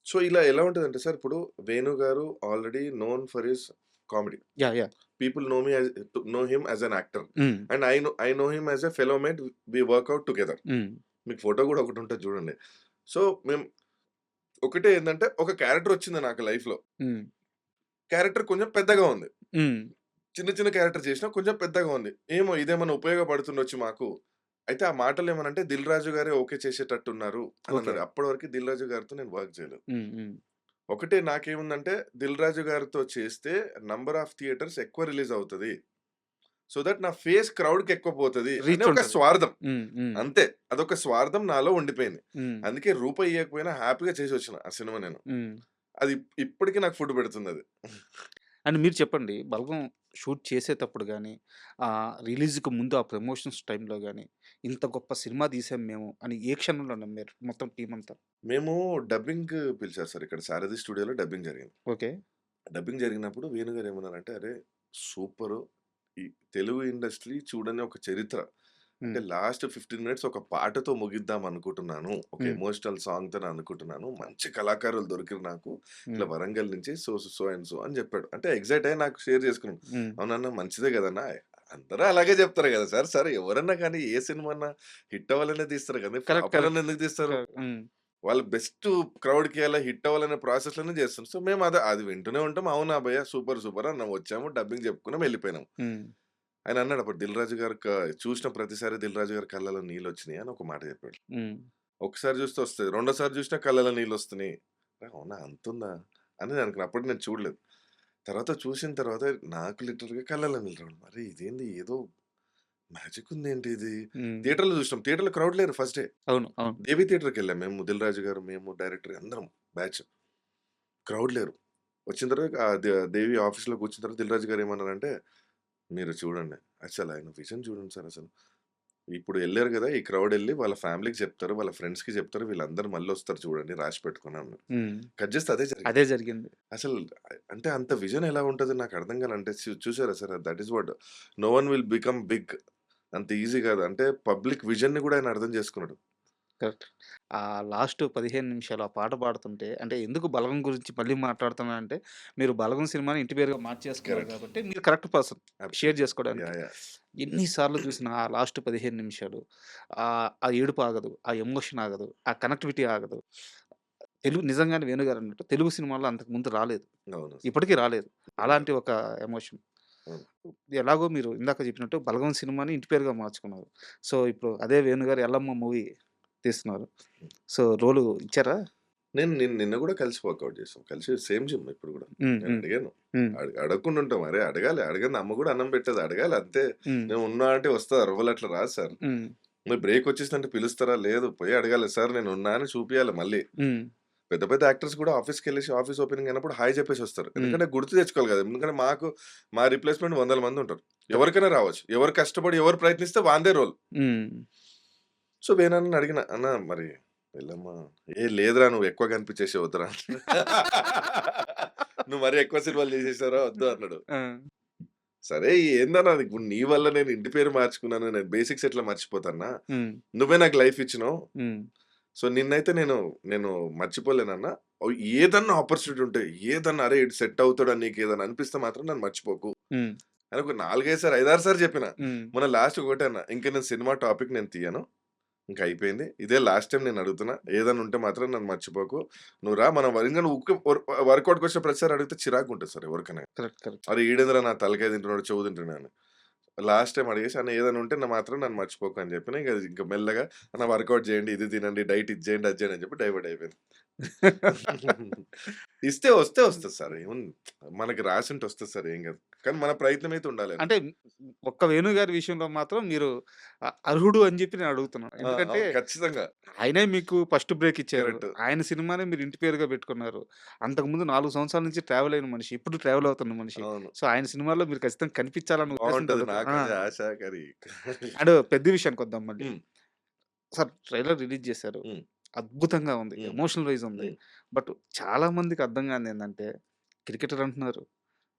సో, ఇలా ఎలా ఉంటదంటే సార్ ఇప్పుడు 'వేణు' గారు already known for his comedy. Yeah! Yeah! People know him as an actor. హ్మ్. And I know him as a fellow mate. We work out together. హ్మ్. మీకు ఫోటో కూడా ఒకటి ఉంటుంది చూడండి. సో మేము ఒకటే ఏంటంటే ఒక క్యారెక్టర్ వచ్చింది నాకు లైఫ్‌లో. హ్మ్. క్యారెక్టర్ కొంచెం పెద్దగా ఉంది. హ్మ్. చిన్న చిన్న క్యారెక్టర్ చేసినా కొంచెం పెద్దగా ఉంది. ఏమో ఇదేమన్నా ఉపయోగపడుతుండొచ్చు మాకు. అయితే ఆ మాటలు ఏమనంటే 'దిల్ రాజు' గారే ఓకే చేసేటట్టున్నారు అని ఓకే. అన్నాడు. అప్పటి వరకు 'దిల్ రాజు' గారితో నేను వర్క్ చేయలేదు. హ్మ్. హ్మ్. ఒకటే నాకేముందంటే 'దిల్ రాజు' గారితో చేస్తే నంబర్ ఆఫ్ థియేటర్స్ ఎక్కువ రిలీజ్ అవుతది. సో దట్ నా ఫేస్ క్రౌడ్‌కి ఎక్కువ పోతది అనే రీచ్ ఒక ఉంటది. స్వార్థం. హ్మ్. హ్మ్. అంతే. అదొక స్వార్థం నాలో ఉండిపోయింది. హ్మ్. అందుకే రూపాయి ఇయ్యకపోయినా హ్యాపీగా చేసొచ్చిన ఆ సినిమా నేను. హ్మ్. అది ఇప్పటికి నాకు ఫుడ్ పెడుతుందది. అండ్ మీరు చెప్పండి 'బలగం' షూట్ చేసేటప్పుడు గాని, రిలీజ్‌కి ముందు ఆ ప్రమోషన్స్ టైమ్‌లో గాని, ఇంత గొప్ప సినిమా తీసాం మేము అని ఏ క్షణంలో నమ్మారు మొత్తం టీమ్ అంతా? మేము డబ్బింగ్‌కి పిలిచారు సార్. ఇక్కడ సారథి స్టూడియోలో డబ్బింగ్ జరిగింది. ఓకే. డబ్బింగ్ జరిగినప్పుడు వేణు గారు ఏమన్నారంటే, "అరే! సూపరు. ఈ తెలుగు ఇండస్ట్రీ చూడని ఒక చరిత్ర. అంటే హ్మ్. లాస్ట్ 15 మినిట్స్ ఒక పాటతో ముగిద్దాం అనుకుంటున్నాను. ఒక హ్మ్. ఎమోషనల్ సాంగ్‌తోని అనుకుంటున్నాను. మంచి కళాకారులు దొరికిర్రు నాకు. ఇట్లా హ్మ్. వరంగల్ నుంచి సో అండ్ సో" అని చెప్పాడు. అంటే ఎక్సైట్ అయ్యి నాకు షేర్ చేసుకున్నాం. హ్మ్. అవునన్నా మంచిదే కదన్నా. అందరూ అలాగే చెప్తారు కదా సార్. సార్ ఎవరన్నా కానీ ఏ సినిమా అన్నా హిట్ అవ్వాలనే తీస్తారు కదా! కరెక్ట్. Flop correct. అవ్వాలని ఎందుకు తీస్తారు? హ్మ్. వాళ్ళు బెస్ట్ క్రౌడ్‌కి అలా హిట్ అవ్వాలనే ప్రాసెస్‌లోనే చేస్తారు. సో, మేము అది వింటూనే ఉంటాం. అవునా భయ్యా! సూపర్, సూపర్ అన్నాం. వచ్చాము, డబ్బింగ్ చెప్పుకున్నాం, వెళ్ళిపోయినాం. హ్మ్. ఆయన అన్నాడు అప్పుడు 'దిల్ రాజు' గారు చూసిన ప్రతిసారి 'దిల్ రాజు' గారి కళ్ళలో నీళ్లొచ్చినాయి అని ఒక మాట చెప్పాడు. హ్మ్. ఒకసారి చూస్తే వస్తది. రెండోసారి చూసినా కళ్ళలో నీళ్లొస్తున్నాయి. అవునా అంతుందా? అని నేను అనుకున్నా. అప్పటికి నేను చూడలేదు. తర్వాత చూసిన తర్వాత నాకు లిటరల్‌గా కళ్ళలో నీళ్ళు రావడం. అరే! ఇదేంది ఏదో మ్యాజిక్ ఉందేంటి ఇది? హ్మ్. థియేటర్‌లో చూసినాం. థియేటర్‌లో క్రౌడ్ లేరు ఫస్ట్ డే. అవును. అవును. దేవి థియేటర్‌కెళ్ళాం మేము 'దిల్ రాజు' గారు, మేము, డైరెక్టర్ అందరం బ్యాచ్. క్రౌడ్ లేరు. వచ్చిన తర్వాత దేవి ఆఫీస్‌లో కూర్చున్న తర్వాత 'దిల్ రాజు' గారు ఏమన్నారంటే, "మీరు చూడండి. అసలు ఆయన విజన్ చూడండి సార్ అసలు. ఇప్పుడు ఎళ్లారు గదా! ఈ క్రౌడ్ ఎళ్లి వాళ్ళ ఫ్యామిలీకి చెప్తారు. వాళ్ళ ఫ్రెండ్స్‌కి చెప్తారు. వీళ్ళందరూ మళ్ళొస్తారు చూడండి. రాసి పెట్టుకొని" అన్నారు. హ్మ్. కట్ చేస్తే అదే జరిగింది. అదే జరిగింది. అసలు అంటే అంత విజన్ ఎలా ఉంటదో నాకు అర్థం కాలే. అంటే చూసారా sir that is what no one will become big. అంత ఈజీ కాదు. అంటే పబ్లిక్ విజన్‌ని కూడా ఆయన అర్థం చేసుకున్నాడు. కరెక్ట్. ఆ లాస్ట్ 15 నిమిషాలు ఆ పాట పాడుతుంటే అంటే ఎందుకు 'బలగం' గురించి మళ్ళీ మాట్లాడుతున్నానంటే, మీరు 'బలగం' సినిమాని ఇంటి పేరుగా మార్చేసుకున్నారు కరెక్ట్. కాబట్టి మీరు కరెక్ట్ పర్సన్ షేర్ అబ్సల్యూట్‌లీ. చేసుకోవడానికి. యాహ్! యాహ్! ఎన్ని సార్లు చూసినా ఆ లాస్ట్ 15 నిమిషాలు ఆ ఏడుపు ఆగదు. ఆ ఎమోషన్ ఆగదు. ఆ కనెక్టివిటీ ఆగదు. తెలుగు నిజంగానే వేణుగారు అన్నట్టు తెలుగు సినిమాలో అంతకు ముందు రాలేదు. అవును సార్. ఇప్పటికి రాలేదు. అవును. అలాంటి ఒక ఎమోషన్. అవును. ఎలాగో మీరు ఇందాక చెప్పినట్టు 'బలగం' సినిమాని ఇంటి పేరుగా మార్చుకున్నారు. సో, ఇప్పుడు అదే వేణుగారు 'ఎల్లమ్మ' మూవీ తీస్తున్నారు. సో, రోలు ఇచ్చారా? నేను నిన్న గూడా కలిసి వర్కౌట్ చేసాం. కలిసి సేమ్ జిమ్ ఇప్పుడు గూడా. హ్మ్. నేను హ్మ్. అడిగాను. హ్మ్. అడగకుండా ఉంటాం. అరే! అడగాలి. అడగంది అమ్మ గూడా అన్నం పెట్టదు. అడగాలి అంతే. హ్మ్. నేను ఉన్నా అంటే వస్తది. అరవలు అట్లా రాదు సార్. హ్మ్. మరి బ్రేక్ వచ్చేసిందంటే పిలుస్తారా? లేదు. పోయి అడగాలి. సార్ నేను ఉన్నా అని చూపియాలి మళ్ళీ. హ్మ్. పెద్ద పెద్ద యాక్టర్స్ కూడా ఆఫీస్‌కెళ్ళేసి ఆఫీస్ ఓపెనింగ్ అయినప్పుడు హాయ్ చెప్పేసి వస్తారు. హ్మ్. ఎందుకంటే గుర్తు తెచ్చుకోవాలి గదా! ఎందుకంటే మా రిప్లేస్‌మెంట్ వందల మంది ఉంటారు. ఎవరికైనా రావచ్చు. ఎవరు కష్టపడి ఎవరు ప్రయత్నిస్తే వాందే రోల్. హ్మ్. సో, వేణన్నని అడిగిన, "అన్న మరి ఎళ్ళమ్మా" "ఏ లేదురా నువ్వు ఎక్కువ కనిపించేసావు వద్దురా" "నువ్వు మరీ ఎక్కువ సినిమాలు చేసేసావురా వద్దు" అన్నాడు. ఆ! సరే ఏందన్నా ఇప్పుడు నీ వల్ల నేను ఇంటి పేరు మార్చుకున్నాను. నేను బేసిక్స్ ఎట్లా మర్చిపోతాన్నా? హ్మ్. నువ్వే నాకు లైఫ్ ఇచ్చినావు. హ్మ్. సో, నిన్నైతే నేను మర్చిపోలేనన్నా. ఏదన్నా ఆపర్చునిటీ ఉంటే, ఏదన్నా అరే! ఈడు సెట్ అవుతాడని నీకేదన్నా అనిపిస్తే మాత్రం నన్ను మర్చిపోకు. హ్మ్. అని ఒక 4, 5 సార్లు 5, 6 సార్లు చెప్పిన. హ్మ్. మొన్న లాస్ట్‌కి ఒకటే అన్నా. ఇంక నేను సినిమా టాపిక్ నేను తీయను. ఇంక అయిపోయింది. ఇదే లాస్ట్ టైమ్ నేను అడుగుతున్నా. ఏదన్నా ఉంటే మాత్రం నన్ను మర్చిపోకు. నువ్వు రా మనం ఇంక నువ్వు వర్కౌట్‌కి వచ్చిన ప్రతిసారి అడిగితే చిరాకుగుంటది సార్ ఎవరికైనా. కరెక్ట్. కరెక్ట్. అరే! ఈడేందిరా నా తలకాయ తింటున్నాడు, చెవు తింటున్నాడు అని. లాస్ట్ టైమ్ అడిగేసి అన్న ఏదైనా ఉంటే మాత్రం నన్ను మర్చిపోకు అని చెప్పిన. ఇంక మెల్లగా అన్న వర్కౌట్ చేయండి, ఇది తినండి, డైట్ ఇది చేయండి, అది చేయండి అని చెప్పి డైవర్ట్ అయిపోయింది. వస్తే వస్తది సార్. ఏముంది మనకి రాసుంటే వస్తది సార్ ఏం కాదు. కానీ మన ప్రయత్నం అయితే ఉండాలి. అంటే ఒక్క వేణుగారి విషయంలో మాత్రం మీరు అర్హుడు అని చెప్పి నేను అడుగుతున్నాను. ఆ! ఎందుకంటే అవును. ఖచ్చితంగా. ఆయనే మీకు ఫస్ట్ బ్రేక్ ఇచ్చారు. కరెక్ట్. ఆయన సినిమానే మీరు ఇంటి పేరుగా పెట్టుకున్నారు. అంతకుముందు 4 సంవత్సరాల నుంచి ట్రావెల్ అయిన మనిషి. ఇప్పుడు ట్రావెల్ అవుతున్న మనిషి. అవును. సో, ఆయన సినిమాలో మీరు ఖచ్చితంగా కనిపించాలన్న ఉద్దేశంతో బావుంటది. అడుగుతున్నా. నాకు ఆ! అదే ఆశ కానీ అండ్ పెద్ద విషయానికొద్దాం మళ్ళీ. హ్మ్. సార్ ట్రైలర్ రిలీజ్ చేశారు. హ్మ్. అద్భుతంగా ఉంది. హ్మ్. ఎమోషనల్ వైస్ ఉంది. హ్మ్. బట్ చాలా మందికి అర్థం కానిదేందంటే క్రికెటర్ అంటున్నారు,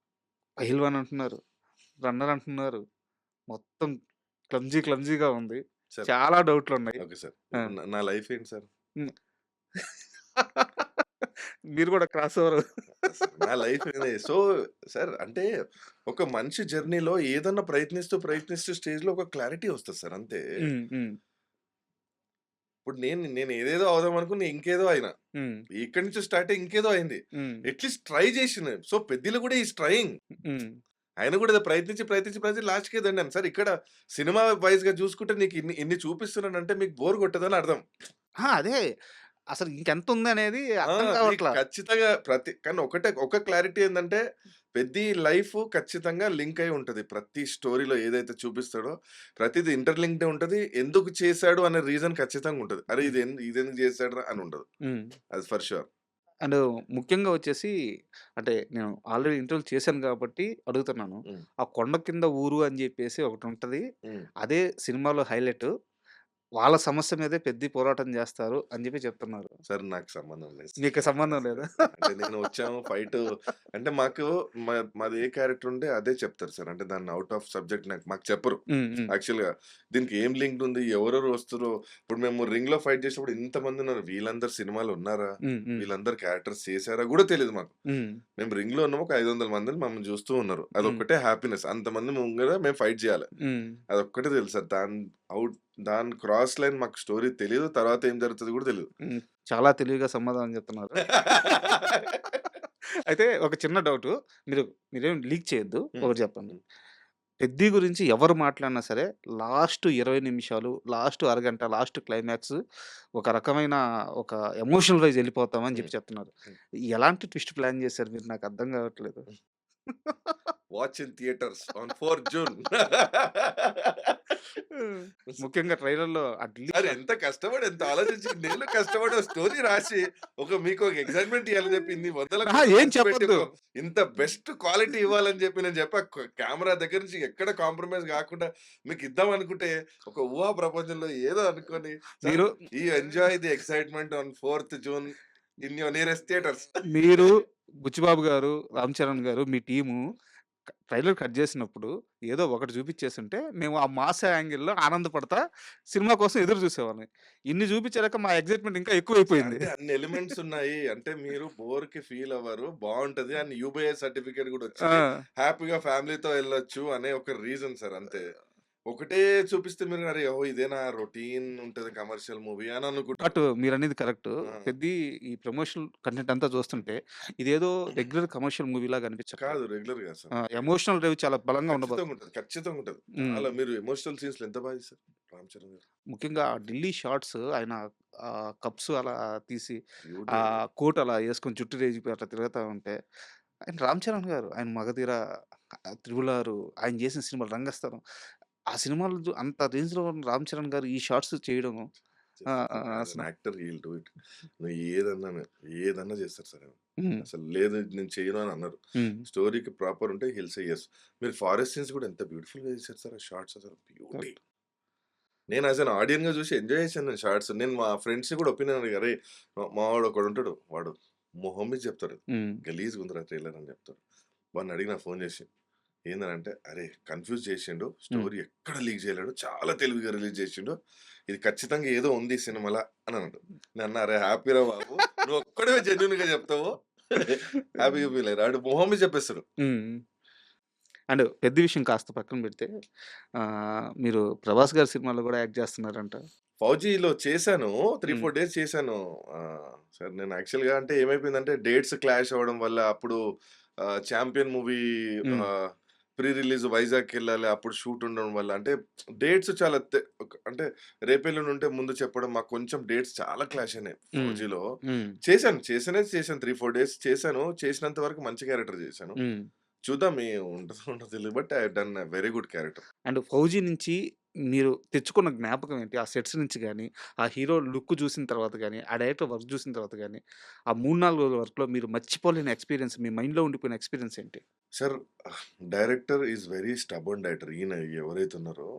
పహిల్వాన్ అంటున్నారు, రన్నర్ అంటున్నారు. మొత్తం క్లమ్జీగా ఉంది. సార్ చాలా డౌట్లున్నాయి. Okay sir. ఆ! ఇప్పుడు నా లైఫ్ ఏంటి సార్? హ్మ్. మీరు కూడా క్రాస్ ఓవర్. అసలు నా లైఫ్ ఇదే. సో, సార్ అంటే ఒక మనిషి జర్నీలో ఏదన్నా ప్రయత్నిస్తూ స్టేజ్‌లో ఒక క్లారిటీ వస్తది సార్ అంతే. హ్మ్. హ్మ్. ఇప్పుడు నేను ఏదేదో అవుదాం అనుకుని ఇంకేదో అయినా. హ్మ్. ఇక్కడి నుంచి స్టార్ట్ అయ్యి ఇంకేదో అయింది. హ్మ్. అట్‌లీస్ట్ ట్రై చేషిన. సో, పెద్దిలు కూడా ఈస్ ట్రైయింగ్. హ్మ్. ఆయన కూడా ఏదో ప్రయత్నించి లాస్ట్‌కి దండాను. సార్ ఇక్కడ సినిమా వైస్‌గా చూసుకుంటే నీకు ఇన్ని ఇన్ని చూపిస్తున్నానంటే మీకు బోర్ కొట్టదని అర్థం. ఆ! అదే. అసలు ఇంకెంతుందనేది ఆ! అర్థం మీకు కావట్లా. ఖచ్చితంగా కానీ ఒక క్లారిటీ ఏందంటే, పెద్ది లైఫ్ ఖచ్చితంగా లింక్ అయి ఉంటది. ప్రతి స్టోరీలో ఏదైతే చూపిస్తాడో, ప్రతిది ఇంటర్‌లింక్డే ఉంటది. ఎందుకు చేశాడు అనే రీజన్ ఖచ్చితంగా ఉంటది. అరే! హ్మ్. ఇదెందుకు చేశాడురా అని ఉండదు. హ్మ్. అది ఫర్ ష్యూర్. అండ్ ముఖ్యంగా వచ్చేసి అంటే నేను ఆల్రెడీ ఇంటర్వ్యూలు చేశాను కాబట్టి అడుగుతున్నాను. హ్మ్. ఆ కొండ కింద ఊరు అని జెప్పేసి ఒకటుంటది. హ్మ్. అదే సినిమాలో హైలైటు. వాళ్ళ సమస్య మీదే పెద్ది పోరాటం జేస్తారు అని జెప్పి చెప్తున్నారు. సార్ నాకు సంబంధం లేదు సార్. మీకు సంబంధం అసలు లేదా? అంటే నేను వచ్చాము ఫైటు అంటే మాకు మాది ఏ క్యారెక్టర్ ఉంటే అదే చెప్తారు సార్. అంటే దాన్ని ఔట్ ఆఫ్ సబ్జెక్ట్ మాకు చెప్పరు. హ్మ్. హ్మ్. యాక్చువల్‌గా దీనికి ఏం లింక్డ్ ఉంది? ఎవరెవరు వస్తుర్రో ఇప్పుడు మేము రింగ్‌లో ఫైట్ చేసినప్పుడు ఇంతమంది ఉన్నారు. వీళ్ళందరూ సినిమాలో ఉన్నారా? హ్మ్. హ్మ్. వీళ్ళందరూ క్యారెక్టర్స్ చేసారా గూడా తెలీదు మాకు. హ్మ్. మేము రింగ్‌లో ఉన్నాము. ఒక 500 మందిని మమ్మల్ని చూస్తూ ఉన్నారు. హ్మ్. అదొక్కటే హ్యాపీనెస్. అంతమంది ముంగల మేము ఫైట్ చేయాలి. హ్మ్. అదొక్కటే తెలుసు సార్. దాని క్రాస్ లైన్ మాకు స్టోరీ తెలీదు. తర్వాత ఏం జరుగుతదో గూడా తెలీదు. హ్మ్. చాలా తెలివిగా సమాధానం చెప్తున్నారు. అయితే ఒక చిన్న డౌటు. మీరు మీరేం లీక్ చేయొద్దు. హ్మ్. ఒకటి చెప్పండి. హ్మ్. 'పెద్ది' గురించి ఎవరు మాట్లాడినా సరే లాస్ట్ 20 నిమిషాలు, లాస్ట్ అరగంట, లాస్ట్ క్లైమాక్స్ ఒక రకమైన ఒక ఎమోషనల్ వైస్ ఎళ్ళిపోతాం అని హ్మ్. చెప్పి చెప్తున్నారు. హ్మ్. ఎలాంటి ట్విస్ట్ ప్లాన్ చేశారు మీరు? నాకు అర్థం కావట్లేదు. Watch in theatres on 4 June. హ్మ్. ముఖ్యంగా ట్రైలర్‌లో ఆ ఢిల్లీ సార్ షా ఎంత కష్టపడి, ఎంత ఆలోచించి ఇన్నేళ్ళు కష్టపడి ఓ స్టోరీ రాసి, మీకొక ఎక్సైట్‌మెంట్ ఇయ్యాలని చెప్పి ఇన్ని వందల అహా! కోట్లు ఏం ఖర్చు పెట్టి చెప్పొద్దు. ఇంత బెస్ట్ క్వాలిటీ ఇవ్వాలని చెప్పి నేను చెప్పా. కెమెరా దగ్గర నుంచి ఎక్కడ కాంప్రమైజ్ గాకుండా మీకిద్దాం అనుకుంటే, ఒక ఊహా ప్రపంచంలో ఏదో అనుకోని, సార్ మీరు ఎంజాయ్ ది ఎక్సైట్‌మెంట్ ఆన్ 4థ్ June in your nearest theatres. మీరు, బుచ్చిబాబు గారు, రామ్ చరణ్ గారు, మీ టీము ట్రైలర్ కట్ జేసినప్పుడు ఏదో ఒకటి చూపిచ్చేసుంటే, మేము ఆ మాస్ యాంగిల్‌లో ఆనందపడతా సినిమా కోసం ఎదురు చూసేవాళ్ళం. ఇన్ని చూపిచ్చాక మా ఎక్సైట్‌మెంట్ ఇంకా ఎక్కువైపోయింది. అంటే అన్ని ఎలిమెంట్స్ ఉన్నాయి. అంటే మీరు బోర్‌కి ఫీల్ అవ్వరు. బావుంటది. అండ్ యూబీఐ సర్టిఫికేట్ గూడా వచ్చింది. ఆ! హ్యాపీగా ఫ్యామిలీతో ఎళ్ళొచ్చు అనే ఒక రీజన్ సార్ అంతే. ఒకటే చూపిస్తే మీరు అరే! ఓహ్! ఇదేనా రొటీన్ ఉంటది కమర్షియల్ మూవీ అని అనుకుంటారు. బట్ మీరనేది కరెక్టు. ఆ! 'పెద్ది' ఈ ప్రమోషనల్ కంటెంట్ అంతా చూస్తుంటే, ఇదేదో రెగ్యులర్ కమర్షియల్ మూవీలాగా అనిపించట్లా. కాదు రెగ్యులర్‌గా అసలు. ఎమోషనల్ డ్రైవ్ చాలా బలంగా ఖచ్చితంగా ఉండబోతుంది. ఉంటది. ఖచ్చితంగా ఉంటది. హ్మ్. చాలా మీరు ఎమోషనల్ సీన్స్‌లో ఎంత బాగా చేశారు 'రామ్ చరణ్' గారు. ముఖ్యంగా ఆ ఢిల్లీ షాట్స్ ఆయన కప్స్ అలా తీసి బ్యూటిఫుల్. కోట్ అలా యేసుకొని జుట్టు రేజిపోయి అట్లా తిరుగుతా ఉంటే, ఆయన 'రామ్ చరణ్' గారు ఆయన 'మగధీర', 'త్రిబుల్ ఆర్' ఆయన చేసిన సినిమాలు 'రంగస్థలం' ఆ సినిమాలు అంత రేంజ్‌లో ఉన్న 'రామ్ చరణ్' గారు ఈ షాట్స్ చేయడం యాస్ అసల an actor he will do it. నువ్వు ఏదన్నా చేస్తారు సార్ ఆయన. హ్మ్. అసలు లేదు నేను చెయ్యను అని అన్నారు. హ్మ్. స్టోరీకి ప్రాపర్ ఉంటే హిల్ సే యెస్. మీరు ఫారెస్ట్ సీన్స్ కూడా ఎంత బ్యూటిఫుల్‌గా చేశారు సార్ ఆ షాట్స్ అసలు బ్యూటీ. కరెక్ట్. నేను యాస్ ఎన్ ఆడియన్‌గా చూసి ఎంజాయ్ చేశాను నేను షార్ట్స్. నేను మా ఫ్రెండ్స్‌ని కూడా ఒపీనియన్ అడిగా. "అరేయ్! మావాడు ఒకడుంటాడు. వాడు మొహం మీద చెప్తాడు. హ్మ్. గలీజ్‌గుందిరా ట్రైలర్" అని చెప్తాడు. వాడిని అడిగిన ఫోన్ చేసి. ఏందనంటే, "అరే! కన్‌ఫ్యూజ్ చేసిండు. హ్మ్. స్టోరీ ఎక్కడ లీక్ చేయలేడు. చాలా తెలివిగా రిలీజ్ చేసిండు. ఇది ఖచ్చితంగా ఏదో ఉంది ఈ సినిమాల" అని అన్నాడు. నేనన్నా, "అరే! హ్యాపీరా బాబు. నువ్వు ఒక్కడివే జెన్యూన్‌గా చెప్తావు. హ్యాపీగా ఫీల్ అయ్యిరా." ఆడు మొహం మీద చెప్పేస్తాడు. హ్మ్. అండ్ పెద్ద విషయం కాస్త పక్కన పెడితే మీరు 'ప్రభాస్' గారి సినిమాలో గూడా యాక్ట్ చేస్తున్నారంట. 'ఫౌజీలో' చేశాను. 3, హ్మ్. 4 డేస్ చేశాను. సార్ నేను యాక్చువల్‌గా అంటే ఏమైపోయిందంటే డేట్స్ క్లాష్ అవ్వడం వల్ల అప్పుడు 'champion' movie hmm. Pre release వైజాగ్‌కెళ్ళాలి. అప్పుడు షూట్ ఉండడం వల్ల అంటే డేట్స్ చాలా అంటే రేపెల్లుండి ఉంటే ముందు చెప్పడం మాకు కొంచెం డేట్స్ చాలా క్లాష్ అయినాయి హ్మ్. 'ఫౌజీలో'. హ్మ్. చేశాను 3, 4 డేస్ చేశాను. చేసినంత వరకు మంచి క్యారెక్టర్ చేశాను. హ్మ్. చూద్దాం ఉంటదో ఉండదో తెలీదు. But I have done a very good character. And 'fauji' నుంచి మీరు తెచ్చుకున్న జ్ఞాపకం ఏంటి? ఆ సెట్స్ నుంచి గాని, ఆ హీరో లుక్ చూసిన తర్వాత గాని, ఆ డైరెక్టర్ వర్క్ చూసిన తర్వాత గాని, ఆ 3, 4 రోజుల వర్క్‌లో మీరు మర్చిపోలేని ఎక్స్‌పీరియన్స్ మీ మైండ్‌లో ఉండిపోయిన ఎక్స్‌పీరియన్స్ ఏంటి? Sir director is very stubborn director. ఈయన ఎవరైతే ఉన్నారో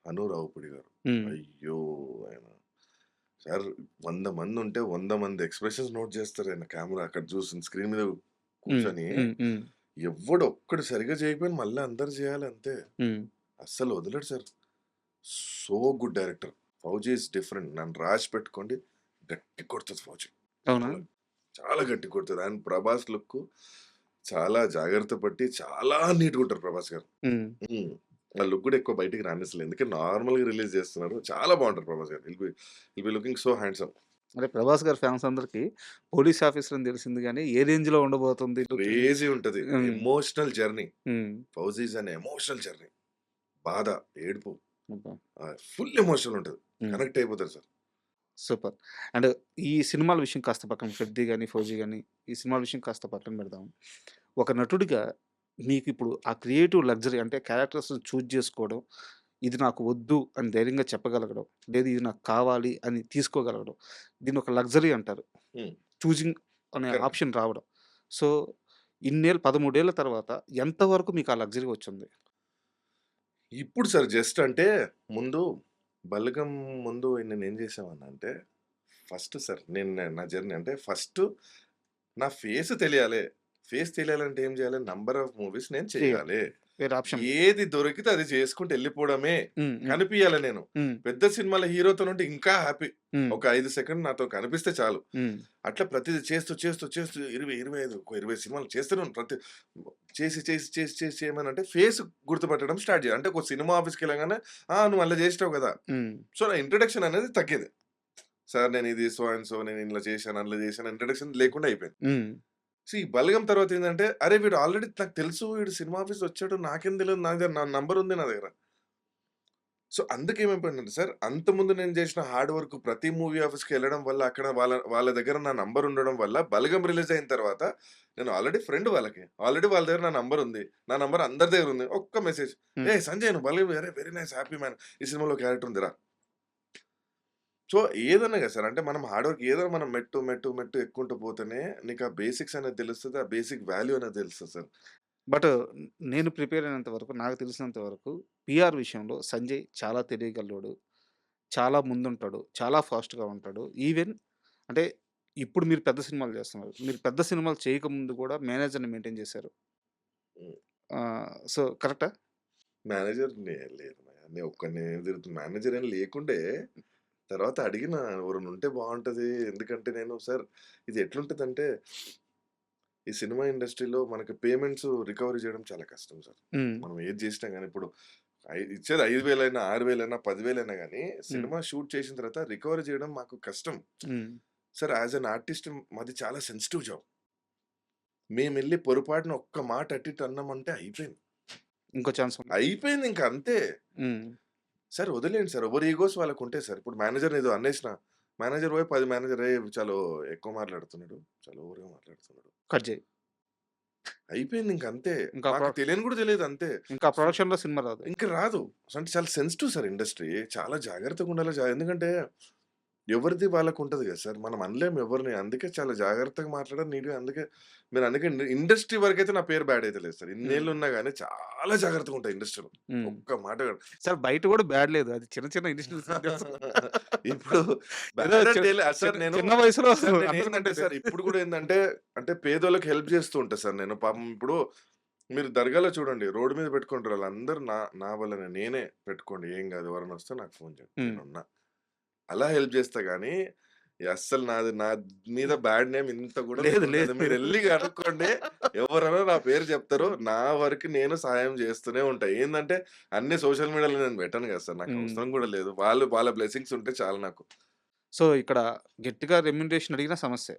అను రావుపూడి గారు. హ్మ్. అయ్యో! ఆయన సార్ 100 మందుంటే 100 మంది ఎక్స్‌ప్రెషన్స్ నోట్ చేస్తారు ఆయన కెమెరా అక్కడ చూసిన స్క్రీన్ మీద హ్మ్. కూర్చొని. హ్మ్. హ్మ్. ఎవ్వడు ఒక్కడు సరిగ్గా చేయకపోయినా మళ్ళా అందరూ చేయాలి అంతే. హ్మ్. అస్సలు వదలడు sir. So good director. 'Fauji is different.' నన్ను రాసి పెట్టుకోండి. గట్టిగా కొడతది 'ఫౌజీ.' అవునా? చాలా, చాలా గట్టిగా కొడతది. అండ్ ప్రభాస్ లుక్ చాలా జాగ్రత్త పట్టి చాలా నీట్‌గా ఉంటారు ప్రభాస్ గారు. హ్మ్. హ్మ్. ఆ లుక్ కూడా ఎక్కువ బయటికి రానిస్తలేదు. ఎందుకంటే నార్మల్‌గా రిలీజ్ చేస్తున్నారు. చాలా బాగుంటారు ప్రభాస్ గారు. Will be looking so handsome. అంటే 'ప్రభాస్' గారి ఫ్యాన్స్ అందరికి పోలీస్ ఆఫీసర్ అని తెలిసింది గానీ, ఏ రేంజ్‌లో ఉండబోతుంది లుక్ ఇది? క్రేజీ ఉంటది. Hmm. Emotional journey. Hmm. 'Fauji' is an emotional journey. బాధ, ఏడుపు అబ్బా! ఫుల్ ఎమోషనల్ ఉంటది. హ్మ్. కనెక్ట్ అయిపోతారు సార్. సూపర్. అండ్ ఈ సినిమాల విషయం కాస్త పక్కన 'పెద్ది' గాని, 'ఫౌజీ' గాని ఈ సినిమాల విషయం కాస్త పక్కన పెడదాం. ఒక నటుడిగా మీకిప్పుడు ఆ క్రియేటివ్ లగ్జరీ అంటే క్యారెక్టర్స్‌ని చూజ్ చేసుకోవడం, ఇది నాకు వద్దు అని ధైర్యంగా చెప్పగలగడం, లేదు ఇది నాకు కావాలి అని తీసుకోగలగడం. దీన్ని ఒక లగ్జరీ అంటారు. హ్మ్. చూజింగ్ అనే కరెక్ట్. ఆప్షన్ రావడం. సో, ఇన్నేళ్ళు 13 ఏళ్ల తర్వాత ఎంతవరకు మీకు ఆ లగ్జరీ వచ్చింది? ఇప్పుడు సార్ జస్ట్ అంటే ముందు 'బలగం' ముందు నేనేం చేసేవాడినంటే ఫస్ట్ సార్ నా జర్నీ అంటే ఫస్ట్ నా ఫేస్ తెలియాలి. ఫేస్ తెలియాలంటే ఏం చేయాలి? నంబర్ ఆఫ్ మూవీస్ నేను చేయాలి. చేయాలి. వేరే ఆప్షన్ లేదు. ఏది దొరికితే అది చేసుకుంటూ ఎళ్ళిపోవడమే. హ్మ్. హ్మ్. కనిపియాలి నేను. హ్మ్. పెద్ద సినిమాల హీరోతోనుంటే ఇంకా హ్యాపీ. హ్మ్. ఒక 5 సెకండ్లు నాతో కనిపిస్తే చాలు. హ్మ్. అట్లా ప్రతిది చేస్తూ 20, 25 ఒక 20 సినిమాలు చేస్తూనే ఉన్నాను. చేసి చేయమనంటే ఫేస్ గుర్తుపట్టడం స్టార్ట్ చేయాలి. అంటే ఒక సినిమా ఆఫీస్‌కెళ్ళగానే నువ్వు అలా చేసినావు కదా! హ్మ్. సో, నా ఇంట్రడక్షన్ అనేది తగ్గేది. సార్ నేను ఇది సో అండ్ సో నేను ఇలా చేశాను, అందులో చేశాను ఇంట్రడక్షన్ లేకుండా అయిపోయింది. హ్మ్. ఈ బలగం తర్వాత ఏందంటే, అరే! వీడు ఆల్రెడీ నాకు తెలుసు వీడు సినిమా ఆఫీస్ వచ్చాడు. నాకేం తెలీదు. నా దగ్గర నా నంబర్ ఉంది నా దగ్గర. సో, అందుకేమైపోయిందంటే సార్, అంతకుముందు నేను చేసిన హార్డ్ వర్క్ ప్రతి మూవీ ఆఫీస్‌కెళ్ళడం వల్ల, అక్కడ వాళ్ళ వాళ్ళ దగ్గర నా నంబర్ ఉండడం వల్ల, 'బలగం' రిలీజ్ అయిన తర్వాత నేను ఆల్రెడీ ఫ్రెండ్ వాళ్ళకి. ఆల్రెడీ వాళ్ళ దగ్గర నా నంబర్ ఉంది. నా నంబర్ అందరి దగ్గర ఉంది. ఒక్క మెసేజ్, హ్మ్. "ఏయ్! సంజయ్ నువ్వు 'బలగం' అరే! Very nice happy man. ఈ సినిమాలో క్యారెక్టర్ ఉంది రా." సో, ఏదన్నా కదా సార్. అంటే మనం హార్డ్ వర్క్ ఏదో మనం మెట్టు ఎక్కుంటూ పోతేనే నీకు ఆ బేసిక్స్ అనేది తెలుస్తది. ఆ బేసిక్ వాల్యూ అనేది తెలుస్తది సార్. బట్ నేను ప్రిపేర్ అయినంత వరకు, నాకు తెలిసినంత వరకు పీఆర్ విషయంలో సంజయ్ చాలా తెలియగల్లోడు. చాలా ముందుంటాడు. చాలా ఫాస్ట్‌గా ఉంటాడు. ఈవెన్ అంటే ఇప్పుడు మీరు పెద్ద సినిమాలు చేస్తున్నారు. మీరు పెద్ద సినిమాలు చేయకముందు కూడా మేనేజర్‌ని మెయింటైన్ చేశారు. హ్మ్. సో కరెక్టా? మేనేజర్ లేదు. నేను ఒక్కడినే తిరుగుతున్నా. మేనేజర్ ఏం లేకుండే తర్వాత అడిగిన ఎవరైనా ఉంటే బావుంటది. ఎందుకంటే నేను సార్ ఇది ఎట్లుంటదంటే ఈ సినిమా ఇండస్ట్రీలో మనకి పేమెంట్స్ రికవరీ చేయడం చాలా కష్టం సార్. హ్మ్. మనం ఏది చేసినా గాని ఇప్పుడు ఇచ్చేది 5,000 6,000 10,000 గాని హ్మ్. సినిమా షూట్ చేసిన తర్వాత రికవరీ చేయడం మాకు కష్టం. హ్మ్. సార్ యాస్ ఎన్ ఆర్టిస్ట్ మాది చాలా సెన్సిటివ్ జాబ్. మేమెళ్లి పొరపాటున ఒక్క మాట అటు ఇటు అన్నామంటే అయిపోయింది. ఇంకో ఛాన్స్ ఉంది. అయిపోయింది ఇంక అంతే. హ్మ్. సార్ వదిలేయండి సార్. ఎవరి ఇగోస్ వాళ్ళకుంటాయి సార్. ఇప్పుడు మేనేజర్‌ని ఏదో అనేసినా, మేనేజర్ పోయి 10 మేనేజర్ చాలా ఎక్కువ మాట్లాడుతున్నాడు. చాలా ఓవర్‌గా మాట్లాడుతున్నాడు. కట్ జెయి. అయిపోయింది ఇంక అంతే. ఇంకా మాకు తెలియని కూడా తెలియదు అంతే. ఇంకా సో, ప్రొడక్షన్‌లో సినిమా రాదు. ఇంక రాదు. అంటే చాలా సెన్సిటివ్ సార్ ఇండస్ట్రీ. చాలా జాగ్రత్తగా ఉండాలి. ఎందుకంటే ఎవరిది వాళ్ళకుంటది కదా సార్. మనం అనలేం ఎవరిని. అందుకే చాలా జాగ్రత్తగా మాట్లాడాలి నీట్‌గా. అందుకే ఇండస్ట్రీ వరకైతే నా పేరు బ్యాడ్ అయితే లేదు సార్. హ్మ్. ఇన్నేళ్లు ఉన్నా గాని చాలా జాగ్రత్తగా ఉంటా ఇండస్ట్రీలో. హ్మ్. ఒక్క మాట సార్ బయట కూడా బ్యాడ్ లేదు. అది చిన్న చిన్న ఇనిషియల్ సింటమ్స్. ఇప్పుడు ఏదో బ్యాడ్ అంటే సార్ చిన్న నేను చిన్న వయసులో సార్ అందరికి నేనేందంటే ఉంటది. సార్ ఇప్పుడు కూడా ఏందంటే, అంటే పేదోళ్ళకి హెల్ప్ చేస్తూ ఉంటా సార్ నేను. పాపం ఇప్పుడు మీరు దర్గాలో చూడండి రోడ్డు మీద పెట్టుకుంటారు. ఆళ్ళందరూ నా నా వల్లనే. నేనే పెట్టుకోండి ఏం కాదు. ఎవరైనా వస్తే నాకు ఫోన్ చేయండి. హ్మ్. నేనున్నా. అలా హెల్ప్ చేస్తా గానీ, అస్సలు నా మీద బ్యాడ్ నేమ్ ఇంత కూడా లేదు మీకుండదు. లేదు. మీరెళ్లి కనుక్కోండి. ఎవరైనా నా పేరు చెప్తారు. నా వరకు నేను సహాయం చేస్తూనే ఉంటా. ఏందంటే అన్ని సోషల్ మీడియాలో నేను పెట్టను కదా సార్. నాకు హ్మ్. అవసరం కూడా లేదు. వాళ్ళ బ్లెస్సింగ్స్ ఉంటే చాలు నాకు. సో, ఇక్కడ గట్టిగా రెమ్యునరేషన్ అడిగినా సమస్యే.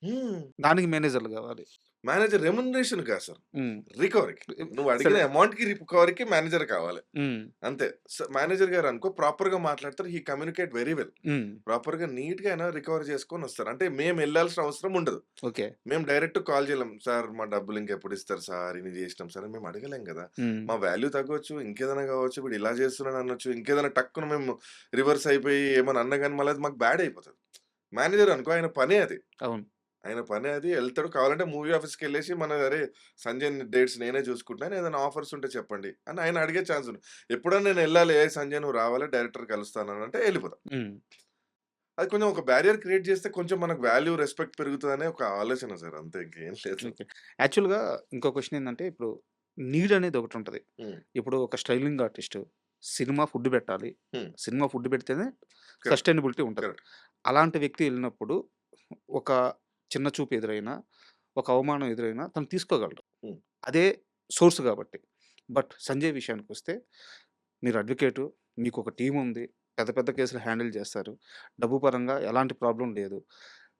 హ్మ్. దానికి మేనేజర్‌లు గావాలి. మేనేజర్ రెమ్యునరేషన్ కాదు సార్. హ్మ్. రికవరీకి. నువ్వు అడిగిన సరే. అమౌంట్‌కి రికవరీకి మేనేజర్ కావాలి. హ్మ్. అంతే. మేనేజర్ గారనుకో ప్రాపర్‌గా మాట్లాడతారు. హి కమ్యూనికేట్ వెరీ వెల్. హ్మ్. ప్రాపర్‌గా నీట్‌గా ఆయన రికవర్ చేసుకొనొస్తారు. అంటే మేమెళ్ళాల్సిన అవసరం ఉండదు. ఓకే. మేము డైరెక్ట్ కాల్ చేయలేం. సార్ మా డబ్బులు ఇంకెప్పుడిస్తారు సార్? ఇన్ని చేసినాం సార్ అని మేము అడగలేం గదా! హ్మ్. మా వాల్యూ తగ్గొచ్చు. ఇంకేదైనా కావచ్చు. వీడు ఇలా చేస్తున్నాడు అనొచ్చు. ఇంకేదైనా టక్కున మేము రివర్స్ అయిపోయి ఏమన్నా అన్నా గాని మళ్ళీ అది మాకు బ్యాడ్ అయిపోతది. మేనేజర్ అనుకో ఆయన పనే అది. అవును. ఆయన పనే అది. ఎళ్తాడు కావాలంటే మూవీ ఆఫీస్‌కెళ్ళేసి అరే! సంజయ్ డేట్స్ నేనే చూసుకుంటాను. ఏదైనా ఆఫర్స్ ఉంటే చెప్పండి అని ఆయన అడిగే ఛాన్స్ ఉంది. ఎప్పుడన్నా నేనెళ్ళాలి. "ఏ సంజయ్ నువ్వు రావాలి డైరెక్టర్ కలుస్తాననంటే" ఎళ్ళిపోతా. హ్మ్. అది కొంచెం ఒక బ్యారియర్ క్రియేట్ చేస్తే కొంచెం మనకు వాల్యూ, రెస్పెక్ట్ పెరుగుతదనే ఒక ఆలోచన సార్ అంతే ఇంకేం లేదు. ఓకే. యాక్చువల్‌గా ఇంకో క్వెషన్ ఏందంటే ఇప్పుడు నీడ్ అనేది ఒకటుంటది. హ్మ్. ఇప్పుడు ఒక స్టైలింగ్ ఆర్టిస్ట్ సినిమా ఫుడ్ పెట్టాలి. హ్మ్. సినిమా ఫుడ్ పెడితేనే కరెక్ట్. సస్టైనబిలిటీ ఉంటది. కరెక్ట్. అలాంటి వ్యక్తి ఎళ్ళినప్పుడు ఒక చిన్న చూపు ఎదురైనా, ఒక అవమానం ఎదురైనా తను తీసుకోగలరు. హ్మ్. అదే సోర్స్ కాబట్టి. బట్ సంజయ్ విషయానికొస్తే మీరు అడ్వకేటు, మీకొక టీముంది. పెద్ద పెద్ద కేసులు హ్యాండిల్ చేస్తారు. డబ్బు పరంగా ఎలాంటి ప్రాబ్లమ్ లేదు.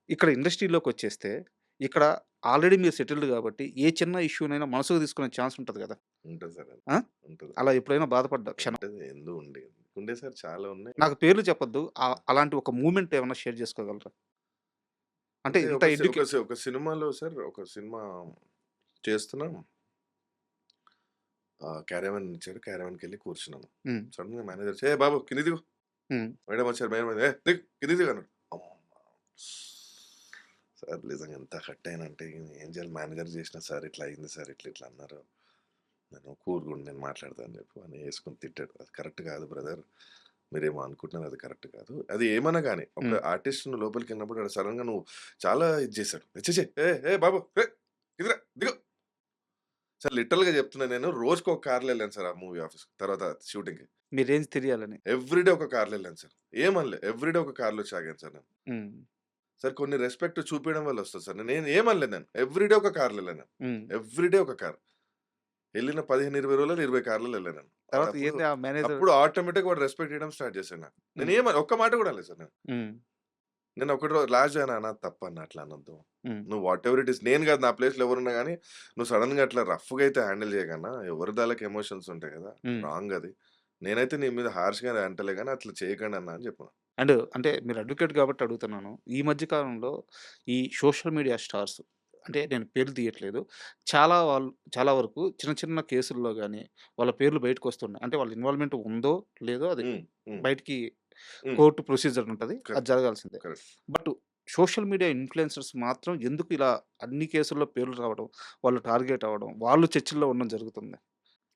ఇక్కడ ఇండస్ట్రీలోకొచ్చేస్తే ఇక్కడ ఆల్రెడీ మీరు సెటిల్డ్ కాబట్టి ఏ చిన్న ఇష్యూనైనా మనసుకు తీసుకునే ఛాన్స్ ఉంటది గదా! ఉంటది సార్ అది. ఆ! ఉంటది. అలా ఎప్పుడైనా బాధపడ్డ క్షణం? ఉంటది. ఉండే సార్ చాలా ఉన్నాయి. నాకు పేర్లు చెప్పొద్దు. అలాంటి ఒక మూమెంట్ ఏమన్నా షేర్ చేసుకోగలరా? అంటే అంటే ఇంత ఒక సి ఒక సి ఒక సినిమాలో సార్ ఒక సినిమా చేస్తున్నాం. క్యారవాన్ ఇచ్చారు. క్యారవాన్‌కెళ్ళి కూర్చున్నాను. హ్మ్. సడెన్‌గా మేనేజర్ వచ్చి, "ఏయ్ బాబు కిందకి దిగు." హ్మ్. మేడం వచ్చారు. మేడం "ఏయ్ దిగు కిందకి దిగు" అన్నాడు. అమ్మ! సార్ నిజంగా ఎంత హర్ట్ అయ్యానంటే ఏం చేయాలి మేనేజర్ చేసినా సార్ ఇట్లా అయింది సార్ ఇట్లా అన్నారు. నేను కూల్‌గుండు నేను మాట్లాడతా అని చెప్పి అని యేసుకొని తిట్టాడు. అది కరెక్ట్ కాదు బ్రదర్. మీరేమో అనుకుంటున్నారు అది కరెక్ట్ కాదు. అది ఏమన్నా గాని ఒక హ్మ్. ఆర్టిస్ట్ నువ్వు లోపలికెళ్ళినప్పుడు ఆడు సడెన్‌గా నువ్వు చాలా ఇది చేశాడు. ఛీ! ఏయ్ బాబు ఏయ్ దిగురా దిగు. సార్ లిటరల్‌గా చెప్తున్నా నేను రోజుకొక కార్‌లో ఎళ్ళాను సార్ ఆ మూవీ ఆఫీస్‌కి. తర్వాత షూటింగ్‌కి. మీ రేంజ్ తెలియాలని. ఎవ్రీడే ఒక కార్‌లో ఎళ్ళాను సార్. ఏమనలే. ఎవ్రీడే ఒక కార్‌లో వచ్చి ఆగాను సార్ నేను. హ్మ్. సార్ కొన్ని రెస్పెక్ట్ చూపియడం వల్ల వస్తది సార్. నేను ఏమనలేదు నేను. ఎవ్రీడే ఒక కార్‌లో ఎళ్ళాను నేను. హ్మ్. ఎవ్రీడే ఒక కార్. ఎళ్ళిన 15, 20 రోజులలో 20 కార్‌లలో ఎళ్ళాను నేను. తర్వాత అప్పుడు ఏంది ఆ మేనేజర్? అప్పుడు ఆటోమేటిక్‌గా వాడు రెస్పెక్ట్ ఇయ్యడం స్టార్ట్ చేశాడు నాకు. హ్మ్. ఒక్క మాట కూడా అనలేదు సార్ నేను. హ్మ్. నేను ఒకటి రోజు లాస్ట్ అన్నా అన్న తప్పన్న అట్లా అనొద్దు. హ్మ్. నువ్వు వాటెవర్ ఇట్ ఈస్ నేను కాదు నా ప్లేస్‌లో ఎవరున్నా గాని నువ్వు సడెన్‌గా అట్లా రఫ్‌గా అయితే హ్యాండిల్ చేయకన్నా. ఎవరిది ఆళ్ళకి ఎమోషన్స్ ఉంటాయి కదా! హ్మ్. రాంగ్ అది. నేనైతే నీ మీద హార్ష్‌గా అంటలే గాని అట్లా చేయకండి అన్న అని చెప్పాను. అంటే మీరు అడ్వకేట్ కాబట్టి అడుగుతున్నాను. ఈ మధ్య కాలంలో ఈ సోషల్ మీడియా స్టార్స్ అంటే నేను పేర్లు తీయట్లేదు. చాలా వరకు చిన్న చిన్న కేసుల్లో గాని, వాళ్ళ పేర్లు బయటకొస్తున్నాయి. అంటే వాళ్ళ ఇన్వాల్వ్‌మెంట్ ఉందో, లేదో అది హ్మ్. హ్మ్. బయటికి హ్మ్. కోర్ట్ ప్రొసీజర్ ఉంటది. అది కరెక్ట్. జరగాల్సిందే. Correct. But social media influencers మాత్రం ఎందుకు ఇలా అన్ని కేసుల్లో పేర్లు రావడం, వాళ్ళు టార్గెట్ అవ్వడం, వాళ్ళు చర్చల్లో ఉండడం జరుగుతుంది.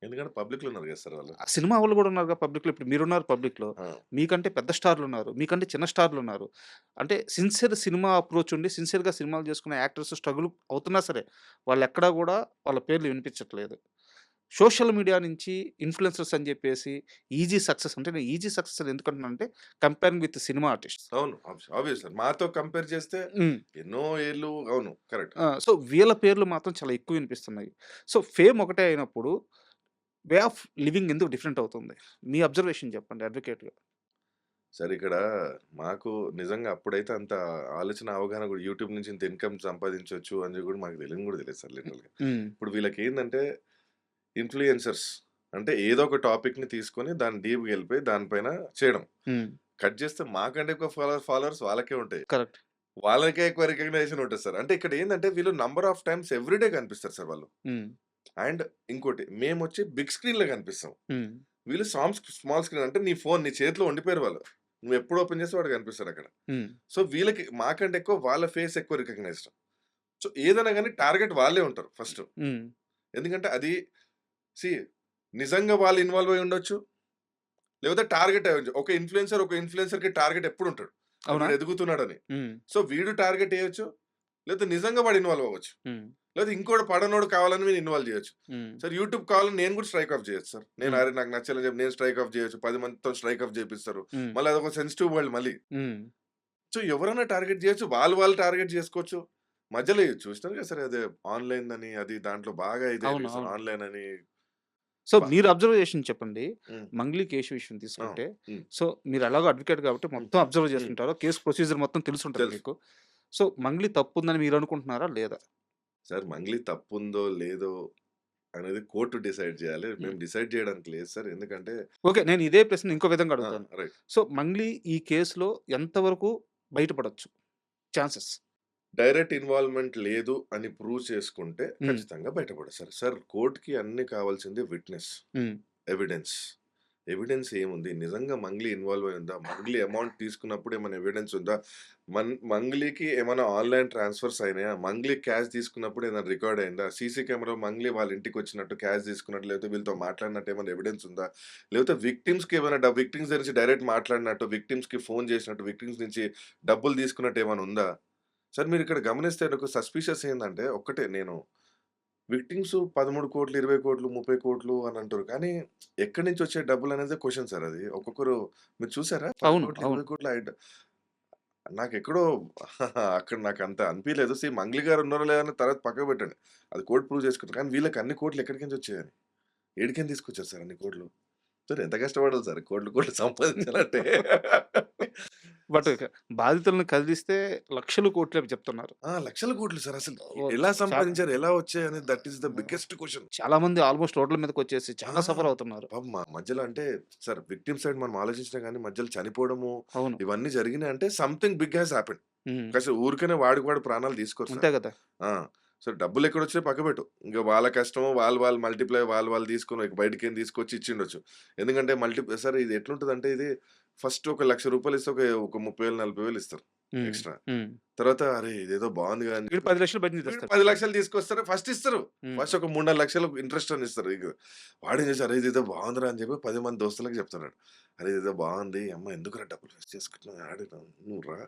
ఎందుకంటే పబ్లిక్‌లో ఉన్నారు కదా సార్ వాళ్ళు. ఆ సినిమా వాళ్ళు గూడా ఉన్నారుగా పబ్లిక్‌లో. ఇప్పుడు మీరున్నారు పబ్లిక్‌లో. ఆ! మీకంటే పెద్ద స్టార్‌లున్నారు. మీకంటే చిన్న స్టార్‌లున్నారు. అంటే సిన్సియర్ సినిమా అప్రోచ్ ఉండి సిన్సియర్‌గా సినిమాలు చేసుకునే యాక్టర్స్ స్ట్రగుల్ అవుతున్నా సరే, వాళ్ళెక్కడా గూడా వాళ్ళ పేర్లు వినిపించట్లేదు. సోషల్ మీడియా నుంచి ఇన్‌ఫ్లుయెన్సర్స్ అని జెప్పేసి ఈజీ సక్సెస్ అంటే నేను ఈజీ సక్సెస్ అని ఎందుకంటున్నానంటే కంపేరింగ్ విత్ సినిమా ఆర్టిస్ట్స్. అవును. Obvious sir. మాతో కంపేర్ చేస్తే హ్మ్. ఎన్నో ఏళ్ళు అవును. కరెక్ట్. సో, వీళ్ళ పేర్లు మాత్రం చాలా ఎక్కువ వినిపిస్తున్నాయి. సో, ఫేమ్ ఒకటే అయినప్పుడు వే ఆఫ్ లివింగ్ ఎందుకు డిఫరెంట్ అవుతుంది? మీ అబ్జర్వేషన్ చెప్పండి అడ్వకేట్‌గా. సార్ ఇక్కడ మాకు నిజంగా అప్పుడైతే అంత ఆలోచన, అవగాహన కూడా యూట్యూబ్ నుంచి ఇంత ఇన్‌కమ్ సంపాదించొచ్చు అని కూడా మాకు తెలియని కూడా తెలియదు సార్ లిటరల్‌గా. హ్మ్. ఇప్పుడు వీళ్ళకేందంటే ఇన్‌ఫ్లుయెన్సర్స్ అంటే ఏదో ఒక టాపిక్‌ని తీసుకొని దాన్ని డీప్‌గా ఎళ్ళిపోయి దానిపైన చేయడం. హ్మ్. కట్ చేస్తే మాకంటే ఎక్కువ ఫాలోవర్స్ వాళ్ళకే ఉంటాయి. కరెక్ట్. వాళ్ళకే ఎక్కువ రికగ్నైజేషన్ ఉంటది సార్. అంటే ఇక్కడ ఏందంటే వీళ్ళు నంబర్ ఆఫ్ టైమ్స్ ఎవ్రీడే కనిపిస్తారు సార్ వాళ్ళు. హ్మ్. అండ్ ఇంకోటి మేమొచ్చి బిగ్ స్క్రీన్‌లో కనిపిస్తాం. హ్మ్. వీళ్ళు స్మాల్ స్క్రీన్ అంటే నీ చేతిలో ఉండిపోయారు వాళ్ళు. నువ్వెప్పుడు ఓపెన్ చేస్తే వాడు కనిపిస్తాడక్కడ. హ్మ్. సో, వీళ్ళకి మాకంటే ఎక్కువ వాళ్ళ ఫేస్ ఎక్కువ రికగ్నైజ్డ్. సో, ఏదైనా గాని టార్గెట్ వాళ్ళే ఉంటారు ఫస్ట్. హ్మ్. ఎందుకంటే అది సీ నిజంగా వాళ్ళు ఇన్వాల్వ్ అయ్యి ఉండొచ్చు. లేకపోతే టార్గెట్ అయ్యుండొచ్చు. ఒక ఇన్‌ఫ్లుయెన్సర్‌కి టార్గెట్ ఎప్పుడుంటాడు. అవునా? వీడు ఎదుగుతున్నాడని. హ్మ్. సో, వీడు టార్గెట్ ఎయొచ్చు. లేకపోతే నిజంగా వాడు ఇన్వాల్వ్ అవ్వచ్చు. హ్మ్. లేకపోతే ఇంకోడు పడనోడు కావాలని వీడిని ఇన్వాల్వ్ చేయొచ్చు. హ్మ్. సార్ యూట్యూబ్ కావాలని నేను కూడా స్ట్రైక్ ఆఫ్ చేయొచ్చు సార్. హ్మ్. అరె నాకు నచ్చలేదని చెప్పి నేను స్ట్రైక్ ఆఫ్ చేయొచ్చు. 10 మందితో స్ట్రైక్ ఆఫ్ చేపిస్తారు. హ్మ్. మళ్ళీ అదొక సెన్సిటివ్ వరల్డ్ మళ్ళీ. హ్మ్. సో, ఎవరైనా టార్గెట్ చేయొచ్చు. వాళ్ళు టార్గెట్ చేసుకోవచ్చు. మధ్యలో చూసినారు కదా సార్ అదే ఆన్‌లైన్‌దని అది దాంట్లో బాగా అవును. ఇదైపోయింది సార్. అవును. ఆన్‌లైన్ అని సో, బా మీరు అబ్జర్వేషన్ చెప్పండి. హ్మ్. మంగ్లీ కేసు విషయం ఆ! తీసుకుంటే, హ్మ్. సో, మీరు ఎలాగో అడ్వకేట్ కాబట్టి హ్మ్. మొత్తం అబ్జర్వ్ హ్మ్. చేసుంటారు. కేస్ ప్రొసీజర్ మొత్తం తెలిసుంటది తెలుసు. మీకు. సో, మంగ్లీ తప్పుందని మీరు అనుకుంటున్నారా? లేదా? సార్ మంగ్లీ తప్పుందో లేదో అనేది కోర్ట్ డిసైడ్ చేయాలి. హ్మ్. మేము డిసైడ్ చేయడానికి లేదు సార్. ఎందుకంటే ఓకే. నేను ఇదే ప్రశ్న ఇంకో విధంగా ఆ! అడుగుతాను. రైట్. సో, మంగ్లీ ఈ కేస్‌లో ఎంతవరకు బయటపడొచ్చు ఛాన్సెస్? డైరెక్ట్ ఇన్వాల్వ్‌మెంట్ లేదు అని ప్రూవ్ చేసుకుంటే హ్మ్. ఖచ్చితంగా బయటపడేస్తారు. సార్ కోర్ట్‌కి అన్ని కావాల్సింది విట్‌నెస్, హ్మ్. ఎవిడెన్స్. ఎవిడెన్స్ ఏముంది? నిజంగా మంగ్లీ ఇన్వాల్వ్ అయి ఉందా? మంగ్లీ అమౌంట్ తీసుకున్నప్పుడు ఏమైనా ఎవిడెన్స్ ఉందా? మంగ్లీకి ఏమైనా ఆన్‌లైన్ ట్రాన్స్‌ఫర్స్ అయినాయా? మంగ్లీ క్యాష్ తీసుకున్నప్పుడు ఏదైనా రికార్డ్ అయిందా? సీసీ కెమెరాలో మంగ్లీ వాళ్ళ ఇంటికొచ్చినట్టు క్యాష్ తీసుకున్నట్టు లేకపోతే వీళ్ళతో మాట్లాడినట్టు ఏమైనా ఎవిడెన్స్ ఉందా? లేకపోతే విక్టిమ్స్‌కి ఏమైనా విక్టిమ్స్ దగ్గర నుంచి డైరెక్ట్ మాట్లాడినట్టు, విక్టిమ్స్‌కి ఫోన్ చేసినట్టు, విక్టిమ్స్ నుంచి డబ్బులు తీసుకున్నట్టు ఏమైనా ఉందా? సార్ మీరిక్కడ గమనిస్తే నాకు సస్పిషియస్ ఏందంటే ఒక్కటే నేను విక్టిమ్స్ 13,00,00,000, 20,00,00,000, 30,00,00,000 అని అంటారు. కానీ ఎక్కడి నుంచొచ్చే డబ్బులనేదే క్వెషన్ సార్ అది. ఒక్కొక్కరు మీరు చూసారా? అవును. 10,00,00,000, అవును. 20,00,00,000 నాకెక్కడో అక్కడ నాకంత అనిపియలేదు. సీ మంగ్లీ గారు ఉన్నారో లేదో అని తర్వాత పక్కకు పెట్టండి. అది కోర్ట్ ప్రూవ్ చేసుకుంటారు. కానీ వీళ్ళకి అన్ని కోట్లు ఎక్కడి నుంచి వచ్చాయని? ఏడికెళ్ళి తీసుకొచ్చారు సార్ అన్ని కోట్లు? సార్ ఎంత కష్టపడాలి సార్ కోట్లు కోట్లు సంపాదించాలంటే? బట్ బాధితులను కదిలిస్తే లక్షలు కోట్లే చెప్తున్నారు. లక్షల కోట్లు సార్ అసలు ఓ ఎలా చా సంపాదించారు? ఎలా వచ్చాయనేది that is the biggest question. చాలా మంది ఆల్మోస్ట్ రోడ్ల మీదకొచ్చేసి ఆ! చాలా సఫర్ అవుతున్నారు. పాపం మధ్యలో అంటే సార్ విక్టిమ్ సైడ్ మనం ఆలోచించినా గాని మధ్యలో చనిపోవడము, అవును. ఇవన్నీ జరిగినాయంటే సంథింగ్ బిగ్ హాస్ హ్యాపెండ్. హ్మ్. అసలు ఊరికనే వాడికి వాడు ప్రాణాలు తీసుకోరు సార్. అంతే గదా! ఆ! సో, డబ్బులెక్కడొచ్చినాయి పక్కపెట్టు. ఇంక వాళ్ళ కష్టము వాళ్ళు మల్టిప్లై వాళ్ళు తీసుకొని ఇక బయటికేం తీసుకొచ్చి ఇచ్చిండొచ్చు. ఎందుకంటే సార్ ఇది ఎట్లుంటదంటే ఇది ఫస్ట్ ఒక రూ. 1,00,000 ఇస్తే ఒక 30,000, 40,000 ఇస్తారు హ్మ్. ఎక్స్‌ట్రా. హ్మ్. తర్వాత అరే! ఇదేదో బావుందిగా అని వీడు చెప్పి 10,00,000 బండి వీడు తెస్తాడు. 10,00,000 తీసుకొస్తారు. ఫస్ట్ ఇస్తారు. హ్మ్. ఫస్ట్ ఒక 3, 4 లక్షలు ఇంట్రెస్ట్ అని ఇస్తారు. ఇక వాడేం చేసి అరే! ఇదేదో బావుందిరా అని చెప్పి 10 మంది దోస్తులకి చెప్తున్నాడు. అరే! ఇదేదో బావుంది. అమ్మ ఎందుకురా డబ్బులు వేస్ట్ చేసుకుంటున్నావు ఆడిరా నువ్వు రా.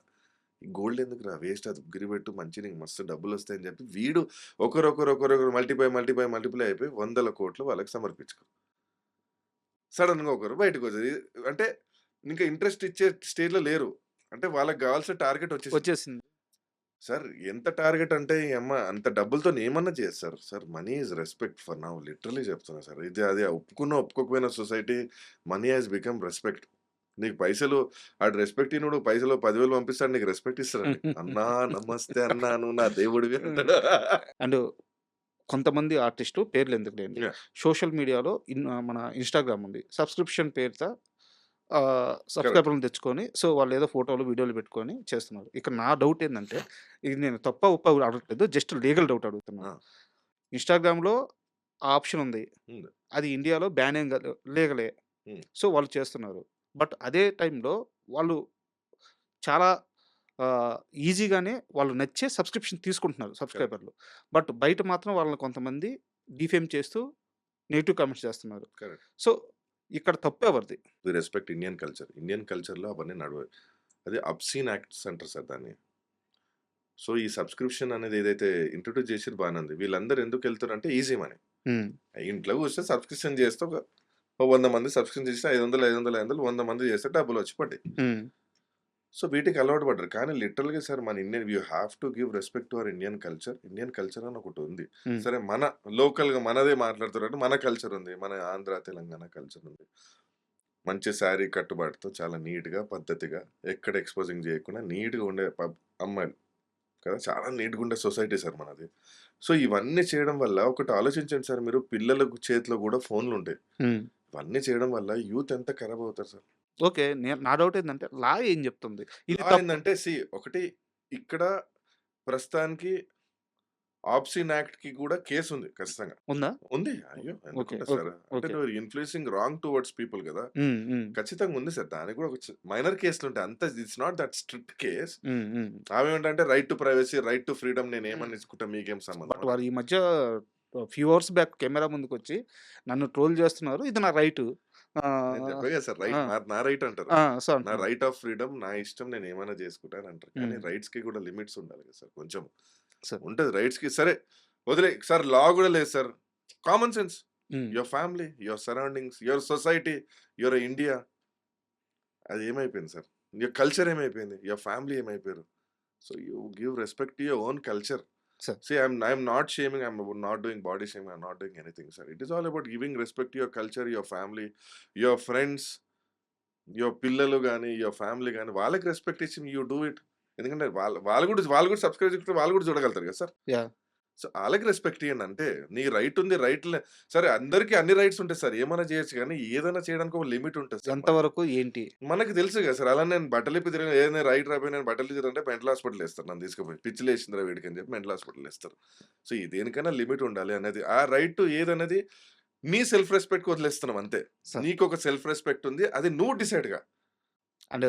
గోల్డ్ ఎందుకురా వేస్ట్ అది ఉగ్గిరిబెట్టు మంచి నీకు మస్తు డబ్బులొస్తాయని చెప్పి వీడు ఒకరొకరు మల్టిప్లై అయిపోయి వందల కోట్లు వాళ్ళకి సమర్పించుకో సడన్‌గా ఒకరు బయటకొచ్చేది. అంటే ఇంకా ఇంట్రెస్ట్ ఇచ్చే స్టేజ్‌లో లేరు. అంటే వాళ్ళకి గావాల్సిన టార్గెట్ వచ్చేసింది. వచ్చేసింది. సార్ ఎంత టార్గెట్ అంటే ఈ అమ్మ అంత డబ్బులతోని ఏమన్నా చేయొచ్చు sir. Sir money is respect for now literally చెప్తున్నా సార్. ఇది అది ఒప్పుకోకపోయిన society money has become respect. నీకు పైసలు ఆడు రెస్పెక్ట్ ఇయ్యనోడు పైసలు 10,000 పంపిస్తాడు నీకు రెస్పెక్ట్ ఇస్తాడండి. "అన్నా నమస్తే అన్నా నువ్వు నా దేవుడివి" అంటాడు. అండ్ కొంతమంది ఆర్టిస్టు పేర్లెందుకులెండి. యాహ్! సోషల్ మీడియాలో మన ఇన్‌స్టాగ్రామ్ ఉంది. సబ్స్క్రిప్షన్ పేరిట కరెక్ట్. సబ్‌స్క్రైబర్‌లను తెచ్చుకొని సో, వాళ్ళేదో ఫోటోలు, వీడియోలు పెట్టుకొని చేస్తున్నారు. ఇక్కడ నా డౌట్ ఏందంటే, ఇది నేను తప్పా, ఒప్పా అడగట్లేదు. జస్ట్ లీగల్ డౌట్ అడుగుతున్నాను. ఆ! ఇన్‌స్టాగ్రామ్‌లో ఆ ఆప్షన్ ఉంది. ఉంది. అది ఇండియాలో బ్యాన్ ఏం కాదు. లీగలే. హ్మ్. సో, వాళ్ళు చేస్తున్నారు. బట్ అదే టైంలో వాళ్ళు చాలా ఈజీగానే వాళ్ళు నచ్చే సబ్స్క్రిప్షన్ తీసుకుంటున్నారు కరెక్ట్. సబ్‌స్క్రైబర్లు. బట్ బయట మాత్రం వాళ్ళని కొంతమంది డిఫేమ్ చేస్తూ నెగెటివ్ కామెంట్స్ చేస్తున్నారు. కరెక్ట్. సో, ఇక్కడ తప్పు ఎవరిది? We respect Indian culture. Indian కల్చర్‌లో అవన్నీ నడవవు. అది అబ్‌సీన్ యాక్ట్స్ అంటారు సార్ దాన్ని. సో, ఈ సబ్స్క్రిప్షన్ అనేది ఏదైతే ఇంట్రొడ్యూస్ చేసిర్రు బానే ఉంది. వీళ్ళందరూ ఎందుకెళ్తారంటే ఈజీ మనీ. హ్మ్. ఇంట్లో కూర్చొని సబ్స్క్రిప్షన్ చేస్తే ఓ 100 మంది సబ్స్క్రిప్షన్ చేస్తే 500 మంది చేస్తే డబ్బులొచ్చి పడ్డాయి. హ్మ్. సో, వీటికి అలవాటు పడ్డారు. కానీ లిటరల్‌గా సార్ మన Indian you have to give respect to our Indian culture. Indian culture అని ఒకటుంది. హ్మ్. సరే మన లోకల్‌గా మనదే మాట్లాడుతున్నారు. మన కల్చర్ ఉంది. మన ఆంధ్ర, తెలంగాణ కల్చర్ ఉంది. మంచి శారీ కట్టుబాటుతో చాలా నీట్‌గా, పద్ధతిగా ఎక్కడ ఎక్స్‌పోజింగ్ చేయకుండా నీట్‌గా ఉండే అమ్మాయిలు కదా! చాలా నీట్‌గా ఉండే సొసైటీ సార్ మనది. సో, ఇవన్నీ చేయడం వల్ల ఒకటి ఆలోచించండి సార్ మీరు పిల్లలకు చేతిలో కూడా ఫోన్‌లుంటాయి. హ్మ్. ఇవన్నీ చేయడం వల్ల యూత్ ఎంత ఖరాబ్ అవుతారు సార్. ఓకే. నా డౌట్ ఏందంటే లా ఏం చెప్తుంది? ఇది లా తప్పు ఏందంటే ఒకటి ఇక్కడ ప్రస్తుతానికి ఆబ్‌సీన్ యాక్ట్‌కి కూడా కేసుంది ఖచ్చితంగా. ఉందా? ఉంది. అయ్యో! ఓకే. ఎందుకుండదు ఓకే. సార్. అంటే ఓకే. నువ్వు ఇన్‌ఫ్లూయెన్సింగ్ రాంగ్ టువర్డ్స్ పీపుల్ గదా! హ్మ్. హ్మ్. ఖచ్చితంగా ఉంది సార్. దానికి కూడా ఒక మైనర్ కేసులుంటాయి. అంత it's not that strict case. Hmm. Hmm. ఆమేంటంటే right to privacy, right to freedom hmm. నేనేమని ఇచ్చుకుంటా మీకేం సంబంధం బట్ అని. వారు ఈ మధ్య ఫ్యూ అవర్స్ బ్యాక్ కెమెరా ముందుకొచ్చి నన్ను ట్రోల్ చేస్తున్నారు. ఇది నా రైటు. నేను ఆహ్, చెప్పా కదా సార్ ఆ! రైట్ నా రైట్ అంటారు. ఆ! సో, నా అంటున్నారు. రైట్ ఆఫ్ ఫ్రీడమ్ నా ఇష్టం నేనేమైనా చేసుకుంటా అని అంటారు. కానీ హ్మ్. రైట్స్‌కి కూడా లిమిట్స్ ఉండాలి కదా సార్ కొంచెం. సో ఉంటది రైట్స్‌కి సరే వదిలేయి. సార్ లా గూడా లేదు sir. Common sense. Hmm. Your family, your surroundings, your society, your India అది ఏమైపోయింది సార్? యువర్ కల్చర్ ఏమైపోయింది? యువర్ ఫ్యామిలీ ఏమైపోయారు? So, you give respect to your own culture. Sir. See, I'm not shaming, I'm not doing body shaming, I'm not doing anything, sir. It is all about giving respect to your culture, your family, your friends, your పిల్లలు గాని, your family గాని వాళ్ళకి రెస్పెక్ట్ ఇచ్చి యూ డూ ఇట్. ఎందుకంటే వాళ్ళు కూడా సబ్స్క్రైబ్ చేసుకుంటే వాళ్ళు కూడా చూడగలుగుతారు కదా సార్. యాహ్! సో, ఆళ్ళకి రెస్పెక్ట్ ఇయ్యండి అంతే. నీ రైట్ ఉంది. సరే అందరికి అన్ని రైట్స్ ఉంటాయి సార్. ఏమైనా చేయొచ్చు గానీ, ఏదైనా చేయడానికి ఒక లిమిట్ ఉంటది సార్ మనకి. ఎంతవరకు ఏంటి? మనకి తెలుసు కదా సార్. అలా నేను బట్టలిప్పి తిరిగిన ఏదైనా రైట్ రాపోయి నేను బట్టలు తిరిగితే మెంటల్ హాస్పిటల్ ఏస్తారు నన్ను తీసుకుపోయి. పిచ్చి లేసిందిరా వీడికి అని చెప్పి మెంటల్ హాస్పిటల్ ఏస్తారు. సో, ఈ దేనికైనా లిమిట్ ఉండాలి అనేది. ఆ రైట్ టు ఏదనేది నీ సెల్ఫ్ రెస్పెక్ట్‌కి వదిలేస్తున్నాం అంతే. సార్. నీకొక సెల్ఫ్ రెస్పెక్ట్ ఉంది. అది నువ్వు డిసైడ్‌గా. అండ్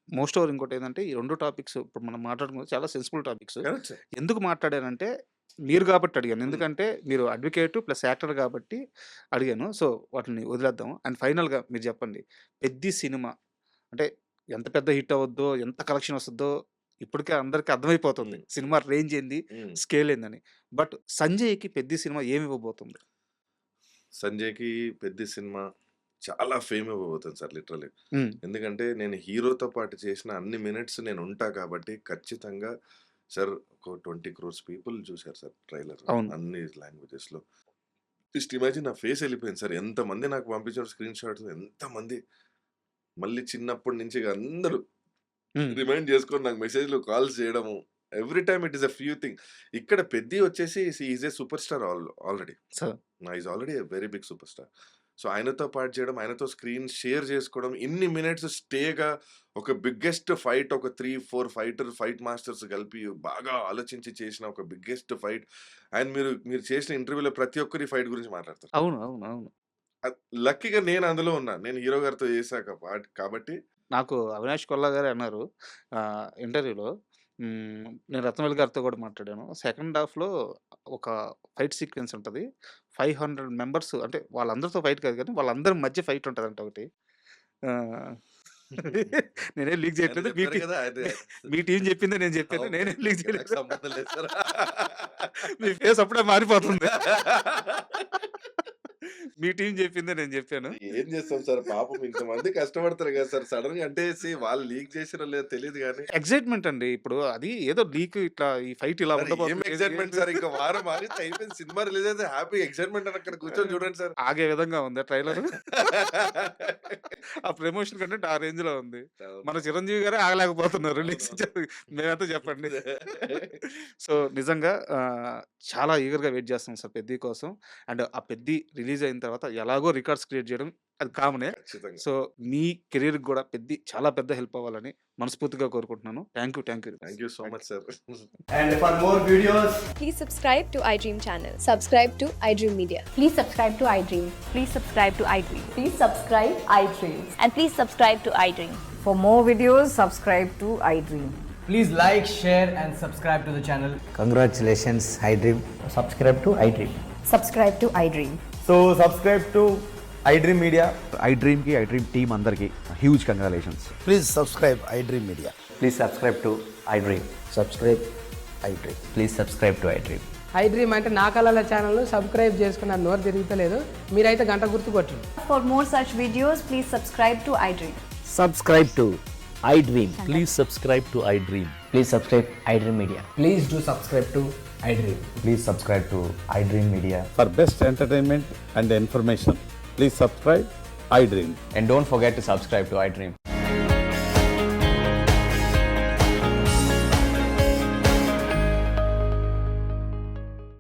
మోస్ట్ ఓవర్ ఇంకోటేందంటే ఈ 2 టాపిక్స్ ఇప్పుడు మనం మాట్లాడుకున్నది చాలా సెన్సిబుల్ టాపిక్స్. Correct sir. ఎందుకు మాట్లాడానంటే మీరు కాబట్టి అడిగాను. హ్మ్. ఎందుకంటే మీరు అడ్వొకేట్ ప్లస్ యాక్టర్ కాబట్టి అడిగాను. సో, వాటిని వదిలేద్దాం. అండ్ ఫైనల్‌గా మీరు చెప్పండి. 'పెద్ది' సినిమా అంటే ఎంత పెద్ద హిట్ అవుద్దో, ఎంత కలెక్షన్ వస్తదో ఇప్పటికే అందరికి అర్థమైపోతుంది. హ్మ్. సినిమా రేంజ్ ఏంది, హ్మ్. స్కేల్ ఏందని. బట్ 'సంజయ్‌కి' 'పెద్ది' సినిమా ఏమి ఇవ్వబోతుంది? 'సంజయ్‌కి' 'పెద్ది' సినిమా చాలా ఫేమ్ ఇవ్వబోతుంది సార్ లిటరల్లీ. ఎందుకంటే నేను హీరోతో పాటు చేసిన అన్ని మినిట్స్ నేను ఉంటా కాబట్టి ఖచ్చితంగా సార్ ఒక 20 crores పీపుల్ చూశారు సార్ ట్రైలర్ అవును. అన్ని లాంగ్వేజెస్‌లో. జస్ట్ ఇమాజిన్ నా ఫేస్ వెళ్ళిపోయింది సార్. ఎంతమంది నాకు పంపించారు స్క్రీన్ షాట్స్, ఎంతమంది. మళ్ళీ చిన్నప్పటి నుంచి ఇక అందరూ రిమైండ్ చేసుకొని నాకు మెసేజ్‌లు, కాల్స్ చేయడము. Every time it is a few thing. ఇక్కడ పెద్ది వచ్చేసి he is a super star already. Sir is already a very big super star. So ఆయనతో పాటు చేయడం, ఆయనతో స్క్రీన్ షేర్ చేసుకోవడం, ఇన్ని మినిట్స్ స్టేగా ఒక బిగ్గెస్ట్ ఫైట్, ఒక 3-4 ఫైట్ మాస్టర్స్ కలిపి బాగా ఆలోచించి చేసిన ఒక బిగ్గెస్ట్ ఫైట్. అండ్ మీరు చేసిన ఇంటర్వ్యూలో ప్రతి ఒక్కరు ఈ ఫైట్ గురించి మాట్లాడతారు. అవును, అవును, అవును. లక్కీగా నేను అందులో ఉన్నా. నేను హీరో గారితో చేశాక కాబట్టి నాకు అవినాష్ కొల్లా గారే అన్నారు ఇంటర్వ్యూలో. నేను రత్నవేలు గారితో కూడా మాట్లాడాను. సెకండ్ హాఫ్‌లో ఒక ఫైట్ సీక్వెన్స్ ఉంటది. 500 మెంబర్స్ అంటే వాళ్ళందరితో ఫైట్ కాదు కానీ వాళ్ళందరి మధ్య ఫైట్ ఉంటదంట ఒకటి. ఆహ్, నేనేం లీక్ ఆయన చేయట్లేదు. చెప్పారు కదా ఆయన. మీ టీమ్ చెప్పిందే నేను చెప్పాను. ఓకే. నేనేం లీక్ నాకు చేయలేదు. సంబంధం లేదు సార్. మీ ఫేస్ అప్పుడే మారిపోతుంది. మీ టీమ్ చెప్పిందే నేను చెప్పాను. ఏం చేస్తాం సార్, పాపం ఇంతమంది కష్టపడతారు కదా సార్. సడన్ గా అంటే వాళ్ళు లీక్ చేసిరో లేదో తెలియదు కానీ ఎక్సైట్‌మెంట్ అండి. ఇప్పుడు అది ఏదో లీక్ ఇట్లా ఈ ఫైట్ ఇలా ఏం ఉండబోతుంది. Excitement sir. ఇంకా వారం ఆగితే అయిపోయింది, సినిమా రిలీజ్ అయితే హ్యాపీ ఎక్సైట్మెంట్ అని అక్కడ కూర్చొని చూడండి సార్. ఆగే విధంగా ఉందా ట్రైలర్? ఆ ప్రమోషన్ కంటెంట్ ఆ రేంజ్‌లో ఉంది. మన చిరంజీవి గారే ఆగలేకపోతున్నారు రిలీజ్ మేమైతే చెప్పండి. సో నిజంగా చాలా ఈగర్‌గా వెయిట్ చేస్తున్నాం సార్ 'పెద్ది' కోసం. అండ్ ఆ 'పెద్ది' రిలీజ్ అయిన తర్వాత ఎలాగో రికార్డ్స్ క్రియేట్ చేయడం అది కామనే. ఖచ్చితంగా. సో మీ కెరియర్‌కి కూడా 'పెద్ది' చాలా పెద్ద హెల్ప్ అవ్వాలని మనస్ఫూర్తిగా కోరుకుంటున్నాను. Thank you. Thank you so much sir. And for more videos, Please subscribe to iDream channel. Subscribe to iDream Media. Please subscribe to iDream. Please subscribe to iDream. Please subscribe iDream. And please subscribe to iDream. For more videos, subscribe to iDream. please like, share, and subscribe to the channel. Congratulations, iDream. Subscribe to iDream. Subscribe to iDream. So, subscribe to iDream Media. iDream ki iDream team andarki huge congratulations. Please subscribe iDream Media. Please subscribe to iDream. Subscribe iDream. Please subscribe to iDream. iDream అంటే నా కళల ఛానల్ సబ్స్క్రైబ్ చేసుకున్న నోరు తిరుగుతలేదు. మీరైతే గంట గుర్తు కొట్టండి. For more such videos, please subscribe to iDream. Subscribe to iDream. Please subscribe to iDream. Please subscribe iDream Media. Please do subscribe to iDream. Please subscribe to iDream Media. For best entertainment and information, please subscribe iDream. And don't forget to subscribe to iDream.